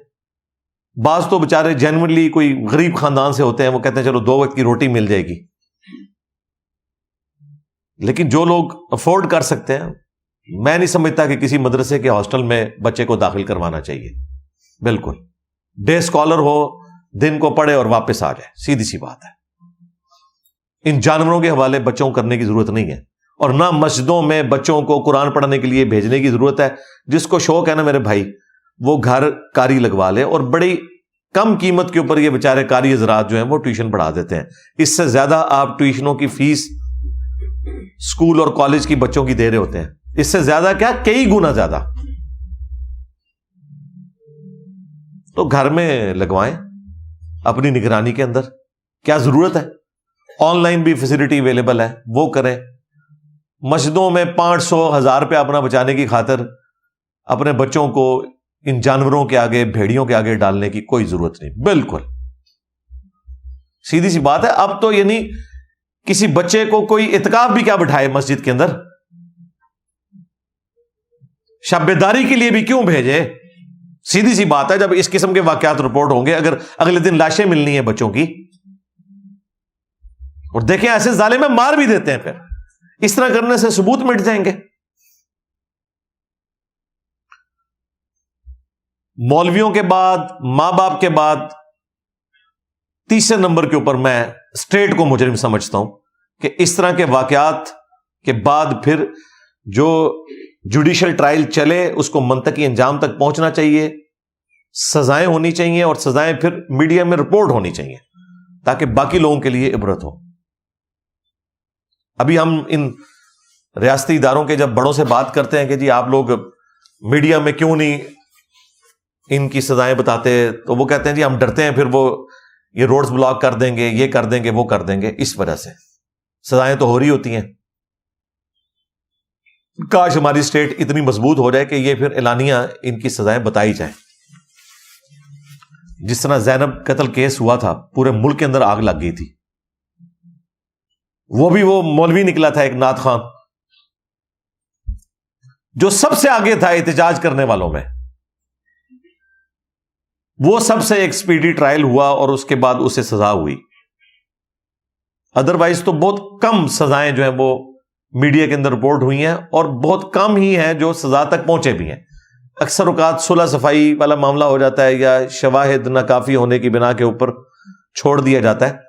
بعض تو بیچارے جینوئنلی کوئی غریب خاندان سے ہوتے ہیں, وہ کہتے ہیں چلو 2 وقت کی روٹی مل جائے گی. لیکن جو لوگ افورڈ کر سکتے ہیں, میں نہیں سمجھتا کہ کسی مدرسے کے ہاسٹل میں بچے کو داخل کروانا چاہیے. بالکل ڈے اسکالر ہو, دن کو پڑھے اور واپس آ جائے, سیدھی سی بات ہے. ان جانوروں کے حوالے بچوں کو کرنے کی ضرورت نہیں ہے, اور نہ مسجدوں میں بچوں کو قرآن پڑھنے کے لیے بھیجنے کی ضرورت ہے. جس کو شوق ہے نا میرے بھائی, وہ گھر کاری لگوا لے, اور بڑی کم قیمت کے اوپر یہ بیچارے کاری حضرات جو ہیں وہ ٹیوشن پڑھا دیتے ہیں. اس سے زیادہ آپ ٹیوشنوں کی فیس اسکول اور کالج کی بچوں کی دے رہے ہوتے ہیں. اس سے زیادہ کیا, کئی گنا زیادہ. تو گھر میں لگوائیں اپنی نگرانی کے اندر, کیا ضرورت ہے. آن لائن بھی فیسلٹی اویلیبل ہے, وہ کریں. مسجدوں میں 500,000 روپیہ اپنا بچانے کی خاطر اپنے بچوں کو ان جانوروں کے آگے, بھیڑیوں کے آگے ڈالنے کی کوئی ضرورت نہیں. بالکل سیدھی سی بات ہے. اب تو یعنی کسی بچے کو کوئی اعتکاف بھی کیا بٹھائے مسجد کے اندر, شب بیداری کے لیے بھی کیوں بھیجے. سیدھی سی بات ہے, جب اس قسم کے واقعات رپورٹ ہوں گے, اگر اگلے دن لاشیں ملنی ہیں بچوں کی, اور دیکھیں ایسے ظالم میں مار بھی دیتے ہیں, پھر اس طرح کرنے سے ثبوت مٹ جائیں گے. مولویوں کے بعد, ماں باپ کے بعد, تیسرے نمبر کے اوپر میں اسٹیٹ کو مجرم سمجھتا ہوں کہ اس طرح کے واقعات کے بعد پھر جو جوڈیشل ٹرائل چلے اس کو منطقی انجام تک پہنچنا چاہیے, سزائیں ہونی چاہیے, اور سزائیں پھر میڈیا میں رپورٹ ہونی چاہیے تاکہ باقی لوگوں کے لیے عبرت ہو. ابھی ہم ان ریاستی اداروں کے جب بڑوں سے بات کرتے ہیں کہ جی آپ لوگ میڈیا میں کیوں نہیں ان کی سزائیں بتاتے, تو وہ کہتے ہیں جی ہم ڈرتے ہیں پھر وہ یہ روڈز بلاک کر دیں گے, یہ کر دیں گے, وہ کر دیں گے. اس وجہ سے سزائیں تو ہو رہی ہوتی ہیں. کاش ہماری اسٹیٹ اتنی مضبوط ہو جائے کہ یہ پھر اعلانیہ ان کی سزائیں بتائی جائیں. جس طرح زینب قتل کیس ہوا تھا, پورے ملک کے اندر آگ لگ گئی تھی. وہ بھی وہ مولوی نکلا تھا ایک نعت خان, جو سب سے آگے تھا احتجاج کرنے والوں میں. وہ سب سے ایک سپیڈی ٹرائل ہوا اور اس کے بعد اسے سزا ہوئی. ادروائز تو بہت کم سزائیں جو ہیں وہ میڈیا کے اندر رپورٹ ہوئی ہیں, اور بہت کم ہی ہیں جو سزا تک پہنچے بھی ہیں. اکثر اوقات صلح صفائی والا معاملہ ہو جاتا ہے, یا شواہد ناکافی ہونے کی بنا کے اوپر چھوڑ دیا جاتا ہے.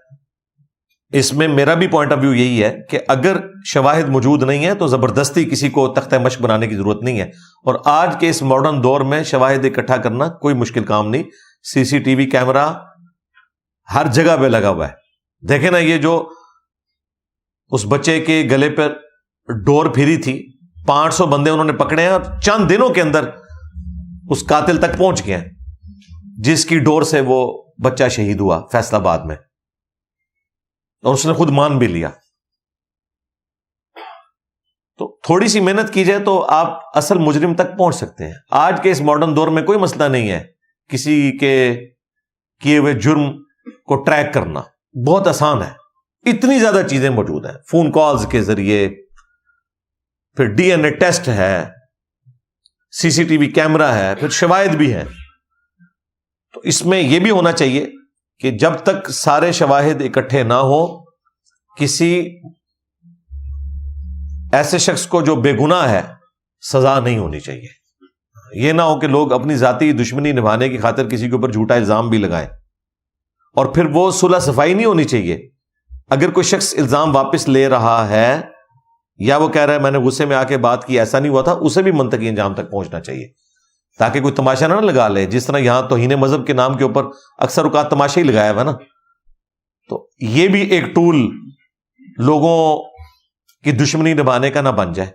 اس میں میرا بھی پوائنٹ آف ویو یہی ہے کہ اگر شواہد موجود نہیں ہے تو زبردستی کسی کو تختہ مشق بنانے کی ضرورت نہیں ہے. اور آج کے اس ماڈرن دور میں شواہد اکٹھا کرنا کوئی مشکل کام نہیں. سی سی ٹی وی کیمرہ ہر جگہ پہ لگا ہوا ہے. دیکھیں نا, یہ جو اس بچے کے گلے پر ڈور پھری تھی, 500 بندے انہوں نے پکڑے ہیں, اور چند دنوں کے اندر اس قاتل تک پہنچ گئے ہیں جس کی ڈور سے وہ بچہ شہید ہوا فیصل آباد میں, اور اس نے خود مان بھی لیا. تو تھوڑی سی محنت کی جائے تو آپ اصل مجرم تک پہنچ سکتے ہیں. آج کے اس ماڈرن دور میں کوئی مسئلہ نہیں ہے کسی کے کیے ہوئے جرم کو ٹریک کرنا, بہت آسان ہے. اتنی زیادہ چیزیں موجود ہیں, فون کالز کے ذریعے, پھر ڈی این اے ٹیسٹ ہے, سی سی ٹی وی کیمرہ ہے, پھر شواہد بھی ہے. تو اس میں یہ بھی ہونا چاہیے کہ جب تک سارے شواہد اکٹھے نہ ہو, کسی ایسے شخص کو جو بے گناہ ہے سزا نہیں ہونی چاہیے. یہ نہ ہو کہ لوگ اپنی ذاتی دشمنی نبھانے کی خاطر کسی کے اوپر جھوٹا الزام بھی لگائیں, اور پھر وہ صلح صفائی نہیں ہونی چاہیے. اگر کوئی شخص الزام واپس لے رہا ہے, یا وہ کہہ رہا ہے میں نے غصے میں آ کے بات کی, ایسا نہیں ہوا تھا, اسے بھی منطقی انجام تک پہنچنا چاہیے تاکہ کوئی تماشا نہ لگا لے. جس طرح یہاں توہین مذہب کے نام کے اوپر اکثر اوقات تماشا ہی لگایا ہوا نا, تو یہ بھی ایک ٹول لوگوں کی دشمنی نبھانے کا نہ بن جائے.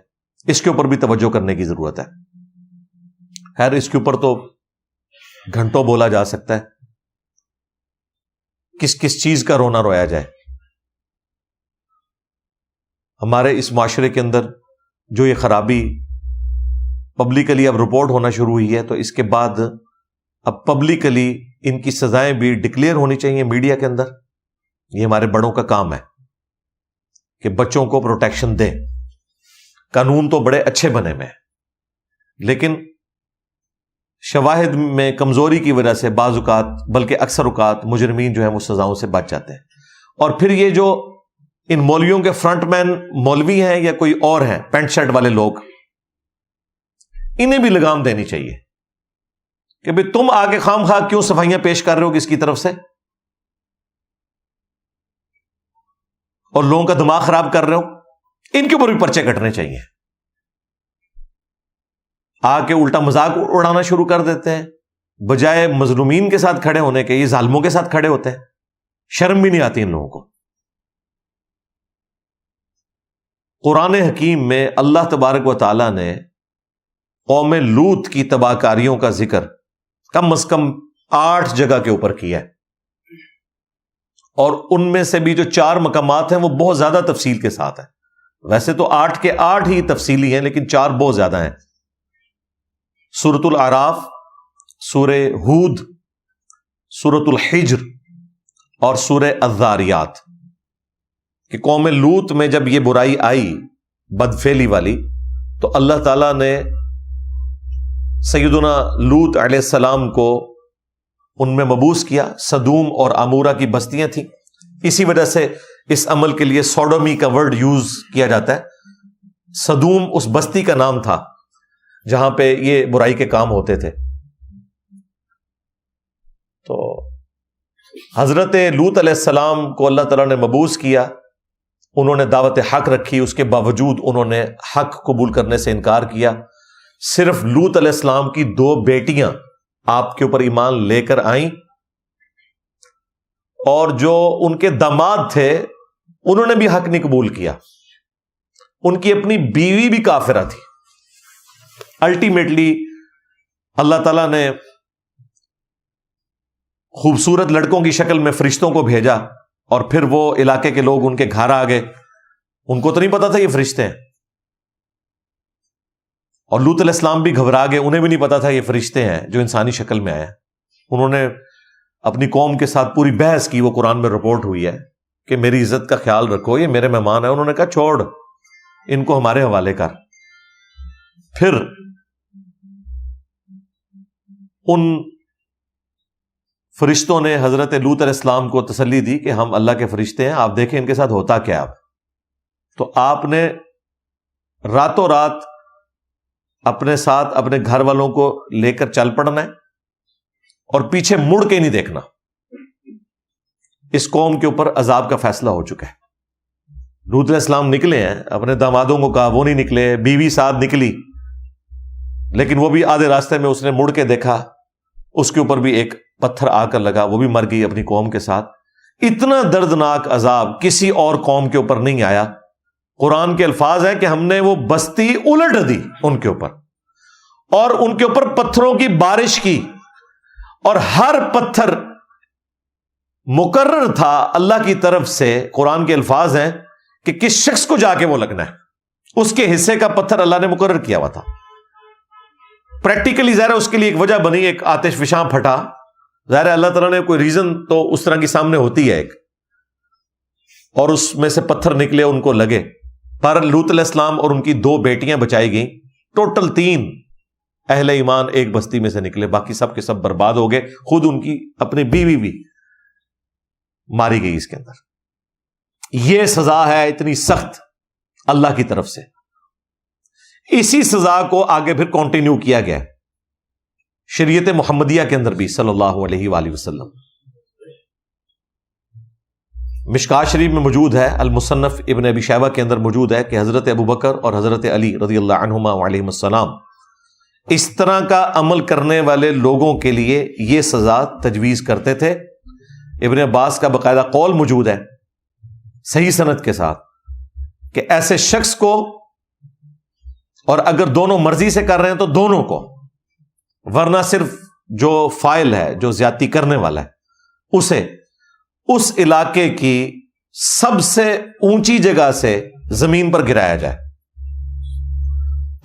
اس کے اوپر بھی توجہ کرنے کی ضرورت ہے. خیر, اس کے اوپر تو گھنٹوں بولا جا سکتا ہے, کس کس چیز کا رونا رویا جائے. ہمارے اس معاشرے کے اندر جو یہ خرابی پبلکلی اب رپورٹ ہونا شروع ہوئی ہے, تو اس کے بعد اب پبلکلی ان کی سزائیں بھی ڈکلیئر ہونی چاہیے میڈیا کے اندر. یہ ہمارے بڑوں کا کام ہے کہ بچوں کو پروٹیکشن دیں. قانون تو بڑے اچھے بنے ہوئے ہیں, لیکن شواہد میں کمزوری کی وجہ سے بعض اوقات بلکہ اکثر اوقات مجرمین جو ہیں وہ سزاؤں سے بچ جاتے ہیں. اور پھر یہ جو ان مولویوں کے فرنٹ مین مولوی ہیں یا کوئی اور ہیں پینٹ شرٹ والے لوگ، انہیں بھی لگام دینی چاہیے کہ بھئی تم آگے خام خواہ کیوں صفائیاں پیش کر رہے ہو کس کی طرف سے، اور لوگوں کا دماغ خراب کر رہے ہو. ان کے اوپر بھی پرچے کٹنے چاہیے. آ کے الٹا مذاق اڑانا شروع کر دیتے ہیں، بجائے مظلومین کے ساتھ کھڑے ہونے کے یہ ظالموں کے ساتھ کھڑے ہوتے ہیں. شرم بھی نہیں آتی ان لوگوں کو. قرآن حکیم میں اللہ تبارک و تعالیٰ نے قوم لوط کی تباہ کاریوں کا ذکر کم از کم 8 جگہ کے اوپر کیا ہے، اور ان میں سے بھی جو 4 مقامات ہیں وہ بہت زیادہ تفصیل کے ساتھ ہیں. ویسے تو 8 کے 8 ہی تفصیلی ہیں، لیکن 4 بہت زیادہ ہیں. سورۃ الاعراف، سورہ ہود، سورۃ الحجر اور سورہ الذاریات، کہ قوم لوط میں جب یہ برائی آئی بدفعلی والی تو اللہ تعالیٰ نے سیدنا لوط علیہ السلام کو ان میں مبعوث کیا. سدوم اور عمورہ کی بستیاں تھیں، اسی وجہ سے اس عمل کے لیے سوڈومی کا ورڈ یوز کیا جاتا ہے. سدوم اس بستی کا نام تھا جہاں پہ یہ برائی کے کام ہوتے تھے. تو حضرت لوط علیہ السلام کو اللہ تعالیٰ نے مبعوث کیا، انہوں نے دعوت حق رکھی، اس کے باوجود انہوں نے حق قبول کرنے سے انکار کیا. صرف لوط علیہ السلام کی 2 بیٹیاں آپ کے اوپر ایمان لے کر آئیں، اور جو ان کے داماد تھے انہوں نے بھی حق نہیں قبول کیا. ان کی اپنی بیوی بھی کافرہ تھی. الٹیمیٹلی اللہ تعالیٰ نے خوبصورت لڑکوں کی شکل میں فرشتوں کو بھیجا، اور پھر وہ علاقے کے لوگ ان کے گھر آ گئے. ان کو تو نہیں پتا تھا یہ فرشتے ہیں، اور لوط علیہ السلام بھی گھبرا گئے، انہیں بھی نہیں پتا تھا یہ فرشتے ہیں جو انسانی شکل میں آئے. انہوں نے اپنی قوم کے ساتھ پوری بحث کی، وہ قرآن میں رپورٹ ہوئی ہے کہ میری عزت کا خیال رکھو، یہ میرے مہمان ہیں. انہوں نے کہا چھوڑ ان کو ہمارے حوالے کر. پھر ان فرشتوں نے حضرت لوط علیہ السلام کو تسلی دی کہ ہم اللہ کے فرشتے ہیں، آپ دیکھیں ان کے ساتھ ہوتا کیا. تو آپ نے راتوں رات اپنے ساتھ اپنے گھر والوں کو لے کر چل پڑنا ہے، اور پیچھے مڑ کے نہیں دیکھنا. اس قوم کے اوپر عذاب کا فیصلہ ہو چکا ہے. لوط علیہ السلام نکلے ہیں، اپنے دامادوں کو کہا، وہ نہیں نکلے. بیوی ساتھ نکلی، لیکن وہ بھی آدھے راستے میں اس نے مڑ کے دیکھا، اس کے اوپر بھی ایک پتھر آ کر لگا، وہ بھی مر گئی اپنی قوم کے ساتھ. اتنا دردناک عذاب کسی اور قوم کے اوپر نہیں آیا. قرآن کے الفاظ ہیں کہ ہم نے وہ بستی الٹ دی ان کے اوپر، اور ان کے اوپر پتھروں کی بارش کی، اور ہر پتھر مقرر تھا اللہ کی طرف سے. قرآن کے الفاظ ہیں کہ کس شخص کو جا کے وہ لگنا ہے، اس کے حصے کا پتھر اللہ نے مقرر کیا ہوا تھا. پریکٹیکلی ظاہر ہے اس کے لیے ایک وجہ بنی، ایک آتش فشاں پھٹا. ظاہر ہے اللہ تعالیٰ نے کوئی ریزن تو اس طرح کی سامنے ہوتی ہے ایک، اور اس میں سے پتھر نکلے ان کو لگے. پر لوط علیہ السلام اور ان کی 2 بیٹیاں بچائی گئیں. ٹوٹل 3 اہل ایمان ایک بستی میں سے نکلے، باقی سب کے سب برباد ہو گئے. خود ان کی اپنی بیوی بھی ماری گئی اس کے اندر. یہ سزا ہے اتنی سخت اللہ کی طرف سے. اسی سزا کو آگے پھر کنٹینیو کیا گیا شریعت محمدیہ کے اندر بھی صلی اللہ علیہ وآلہ وسلم. مشکات شریف میں موجود ہے، المصنف ابن ابی شیبہ کے اندر موجود ہے کہ حضرت ابوبکر اور حضرت علی رضی اللہ عنہما وعلیہم السلام اس طرح کا عمل کرنے والے لوگوں کے لیے یہ سزا تجویز کرتے تھے. ابن عباس کا باقاعدہ قول موجود ہے صحیح سند کے ساتھ کہ ایسے شخص کو، اور اگر دونوں مرضی سے کر رہے ہیں تو دونوں کو، ورنہ صرف جو فاعل ہے، جو زیادتی کرنے والا ہے، اسے اس علاقے کی سب سے اونچی جگہ سے زمین پر گرایا جائے.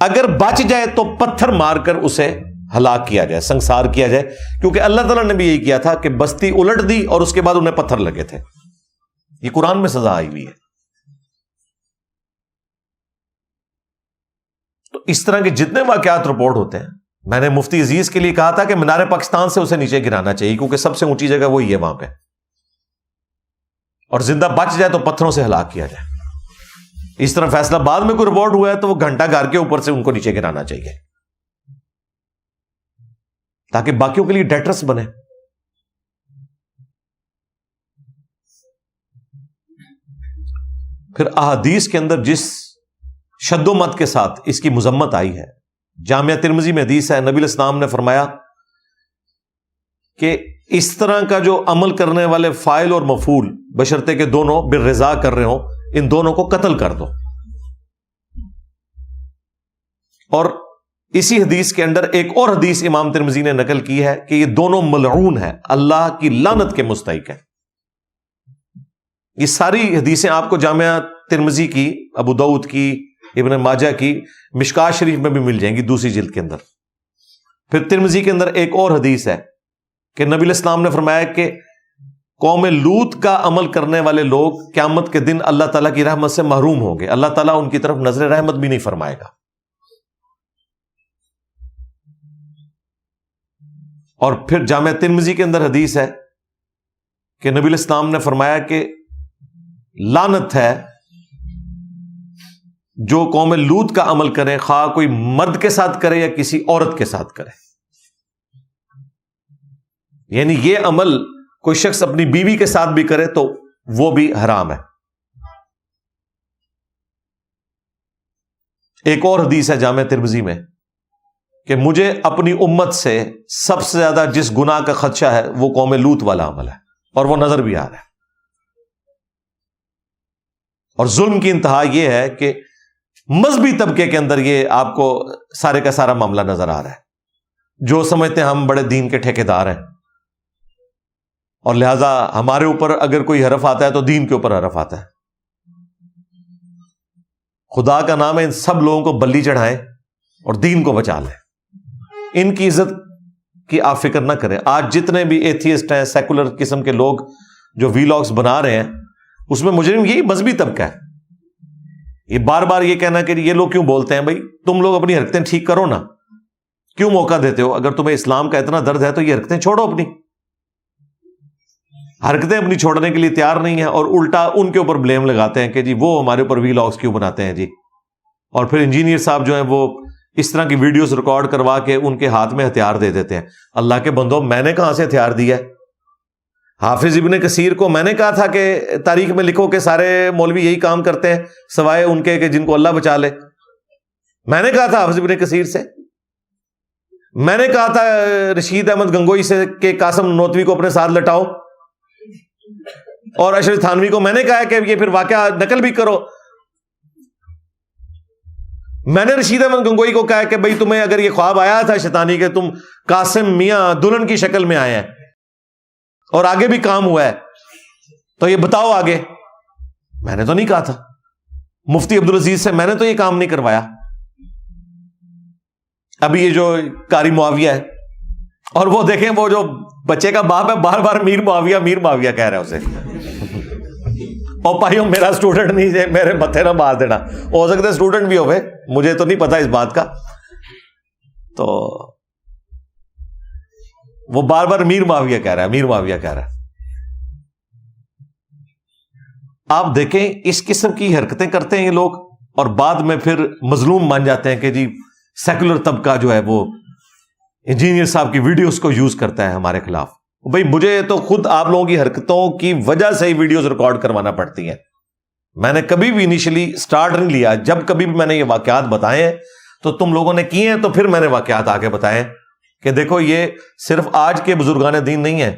اگر بچ جائے تو پتھر مار کر اسے ہلاک کیا جائے، سنسار کیا جائے. کیونکہ اللہ تعالیٰ نے بھی یہی کیا تھا کہ بستی الٹ دی اور اس کے بعد انہیں پتھر لگے تھے. یہ قرآن میں سزا آئی ہوئی ہے. تو اس طرح کے جتنے واقعات رپورٹ ہوتے ہیں میں نے مفتی عزیز کے لیے کہا تھا کہ مینار پاکستان سے اسے نیچے گرانا چاہیے کیونکہ سب سے اونچی جگہ وہی ہے وہاں پہ، اور زندہ بچ جائے تو پتھروں سے ہلاک کیا جائے۔ اس طرح فیصلہ آباد میں کوئی رپورٹ ہوا ہے تو وہ گھنٹہ گھر کے اوپر سے ان کو نیچے گرانا چاہیے تاکہ باقیوں کے لیے ڈیٹرس بنے۔ پھر احادیث کے اندر جس شد و مت کے ساتھ اس کی مذمت آئی ہے، جامعہ ترمذی میں حدیث ہے، نبی علیہ السلام نے فرمایا کہ اس طرح کا جو عمل کرنے والے فاعل اور مفعول بشرطے کہ دونوں بالرضا کر رہے ہوں، ان دونوں کو قتل کر دو۔ اور اسی حدیث کے اندر ایک اور حدیث امام ترمذی نے نقل کی ہے کہ یہ دونوں ملعون ہیں، اللہ کی لعنت کے مستحق ہیں۔ یہ ساری حدیثیں آپ کو جامعہ ترمذی کی، ابو داؤد کی، ابن ماجہ کی، مشکات شریف میں بھی مل جائیں گی دوسری جلد کے اندر۔ پھر ترمذی کے اندر ایک اور حدیث ہے کہ نبی علیہ السلام نے فرمایا کہ قوم لوط کا عمل کرنے والے لوگ قیامت کے دن اللہ تعالیٰ کی رحمت سے محروم ہوں گے، اللہ تعالیٰ ان کی طرف نظر رحمت بھی نہیں فرمائے گا۔ اور پھر جامعہ ترمذی کے اندر حدیث ہے کہ نبی علیہ السلام نے فرمایا کہ لعنت ہے جو قوم لوط کا عمل کرے، خواہ کوئی مرد کے ساتھ کرے یا کسی عورت کے ساتھ کرے۔ یعنی یہ عمل کوئی شخص اپنی بیوی کے ساتھ بھی کرے تو وہ بھی حرام ہے۔ ایک اور حدیث ہے جامعہ ترمذی میں کہ مجھے اپنی امت سے سب سے زیادہ جس گناہ کا خدشہ ہے وہ قوم لوط والا عمل ہے، اور وہ نظر بھی آ رہا ہے۔ اور ظلم کی انتہا یہ ہے کہ مذہبی طبقے کے اندر یہ آپ کو سارے کا سارا معاملہ نظر آ رہا ہے، جو سمجھتے ہیں ہم بڑے دین کے ٹھیکیدار ہیں، اور لہذا ہمارے اوپر اگر کوئی حرف آتا ہے تو دین کے اوپر حرف آتا ہے۔ خدا کا نام ہے ان سب لوگوں کو بلی چڑھائیں اور دین کو بچا لیں، ان کی عزت کی آپ فکر نہ کریں۔ آج جتنے بھی ایتھیسٹ ہیں، سیکولر قسم کے لوگ جو ویلاگز بنا رہے ہیں، اس میں مجرم یہی مذہبی طبقہ ہے۔ یہ بار بار یہ کہنا کہ یہ لوگ کیوں بولتے ہیں، بھائی تم لوگ اپنی حرکتیں ٹھیک کرو نا، کیوں موقع دیتے ہو؟ اگر تمہیں اسلام کا اتنا درد ہے تو یہ حرکتیں چھوڑو، اپنی حرکتیں اپنی چھوڑنے کے لیے تیار نہیں ہیں، اور الٹا ان کے اوپر بلیم لگاتے ہیں کہ جی وہ ہمارے اوپر ویلاگز کیوں بناتے ہیں جی۔ اور پھر انجینئر صاحب جو ہیں وہ اس طرح کی ویڈیوز ریکارڈ کروا کے ان کے ہاتھ میں ہتھیار دے دیتے ہیں۔ اللہ کے بندو، میں نے کہاں سے ہتھیار دیا ہے؟ حافظ ابن کثیر کو میں نے کہا تھا کہ تاریخ میں لکھو کہ سارے مولوی یہی کام کرتے ہیں سوائے ان کے کہ جن کو اللہ بچا لے۔ میں نے کہا تھا حافظ ابن کثیر سے، میں نے کہا تھا رشید احمد گنگوئی سے کہ قاسم نوتوی کو اپنے ساتھ لٹاؤ، اور اشرف تھانوی کو میں نے کہا کہ یہ پھر واقعہ نقل بھی کرو۔ میں نے رشید احمد گنگوئی کو کہا کہ بھئی تمہیں اگر یہ خواب آیا تھا شیطانی کہ تم قاسم میاں دلہن کی شکل میں آئے ہیں اور آگے بھی کام ہوا ہے تو یہ بتاؤ آگے۔ میں نے تو نہیں کہا تھا۔ مفتی عبدالعزیز سے میں نے تو یہ کام نہیں کروایا۔ ابھی یہ جو قاری معاویہ ہے، اور وہ دیکھیں وہ جو بچے کا باپ ہے بار بار میر معاویہ کہہ رہا ہے اسے، اور بھائیوں میرا اسٹوڈنٹ نہیں ہے، میرے متھے نہ مار دینا، ہو سکتا ہے اسٹوڈنٹ بھی ہوئے، مجھے تو نہیں پتا اس بات کا۔ تو وہ بار بار میر معاویہ کہہ رہا ہے۔ آپ دیکھیں اس قسم کی حرکتیں کرتے ہیں یہ لوگ، اور بعد میں پھر مظلوم مان جاتے ہیں کہ جی سیکولر طبقہ جو ہے وہ انجینئر صاحب کی ویڈیوز کو یوز کرتا ہے ہمارے خلاف۔ بھائی مجھے تو خود آپ لوگوں کی حرکتوں کی وجہ سے ہی ویڈیوز ریکارڈ کروانا پڑتی ہیں۔ میں نے کبھی بھی انیشلی سٹارٹ نہیں لیا، جب کبھی بھی میں نے یہ واقعات بتائے ہیں تو تم لوگوں نے کیے ہیں، تو پھر میں نے واقعات آگے بتائے کہ دیکھو یہ صرف آج کے بزرگان دین نہیں ہیں،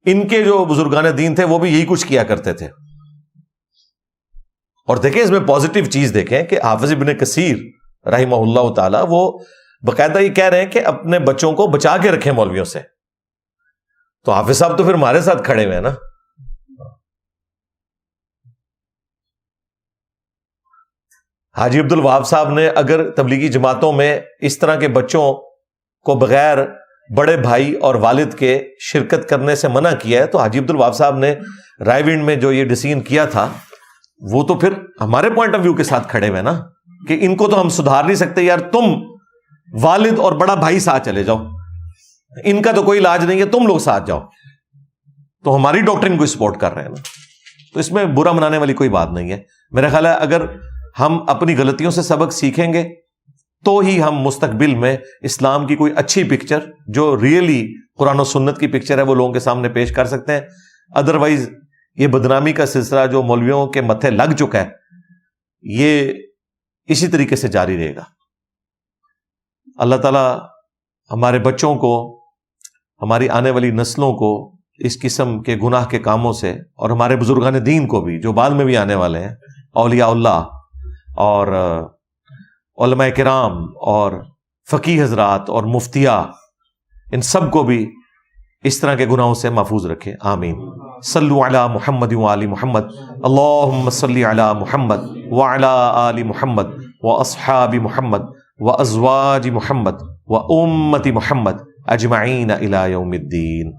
ان کے جو بزرگان دین تھے وہ بھی یہی کچھ کیا کرتے تھے۔ اور دیکھیں اس میں پازیٹیو چیز دیکھیں کہ حافظ ابن کثیر رحمہ اللہ تعالی وہ باقاعدہ یہ کہہ رہے ہیں کہ اپنے بچوں کو بچا کے رکھیں مولویوں سے۔ تو حافظ صاحب تو پھر ہمارے ساتھ کھڑے ہوئے ہیں نا۔ حاجی عبد الوہاب صاحب نے اگر تبلیغی جماعتوں میں اس طرح کے بچوں کو بغیر بڑے بھائی اور والد کے شرکت کرنے سے منع کیا ہے، تو حاجی عبد الوہاب صاحب نے رائے ونڈ میں جو یہ ڈیسیژن کیا تھا وہ تو پھر ہمارے پوائنٹ آف ویو کے ساتھ کھڑے ہوئے نا، کہ ان کو تو ہم سدھار نہیں سکتے، یار تم والد اور بڑا بھائی ساتھ چلے جاؤ, ان کا تو کوئی علاج نہیں ہے, تم لوگ ساتھ جاؤ, تو ہماری ڈاکٹرین کو سپورٹ کر رہے ہیں نا. تو اس میں برا منانے والی کوئی بات نہیں ہے. میرا خیال ہے اگر ہم اپنی غلطیوں سے سبق سیکھیں گے تو ہی ہم مستقبل میں اسلام کی کوئی اچھی پکچر جو ریئلی قرآن و سنت کی پکچر ہے وہ لوگوں کے سامنے پیش کر سکتے ہیں. ادروائز یہ بدنامی کا سلسلہ جو مولویوں کے متھے لگ چکا ہے یہ اسی طریقے سے جاری رہے گا. اللہ تعالیٰ ہمارے بچوں کو, ہماری آنے والی نسلوں کو اس قسم کے گناہ کے کاموں سے, اور ہمارے بزرگان دین کو بھی جو بعد میں بھی آنے والے ہیں, اولیاء اللہ اور علماء کرام اور فقیہ حضرات اور مفتیاء, ان سب کو بھی اس طرح کے گناہوں سے محفوظ رکھے. آمین. صلو علی محمد وآل محمد. اللہم صلی علی محمد وعلی آل محمد واصحاب محمد وازواج محمد وامت محمد اجمعین الی یوم الدین.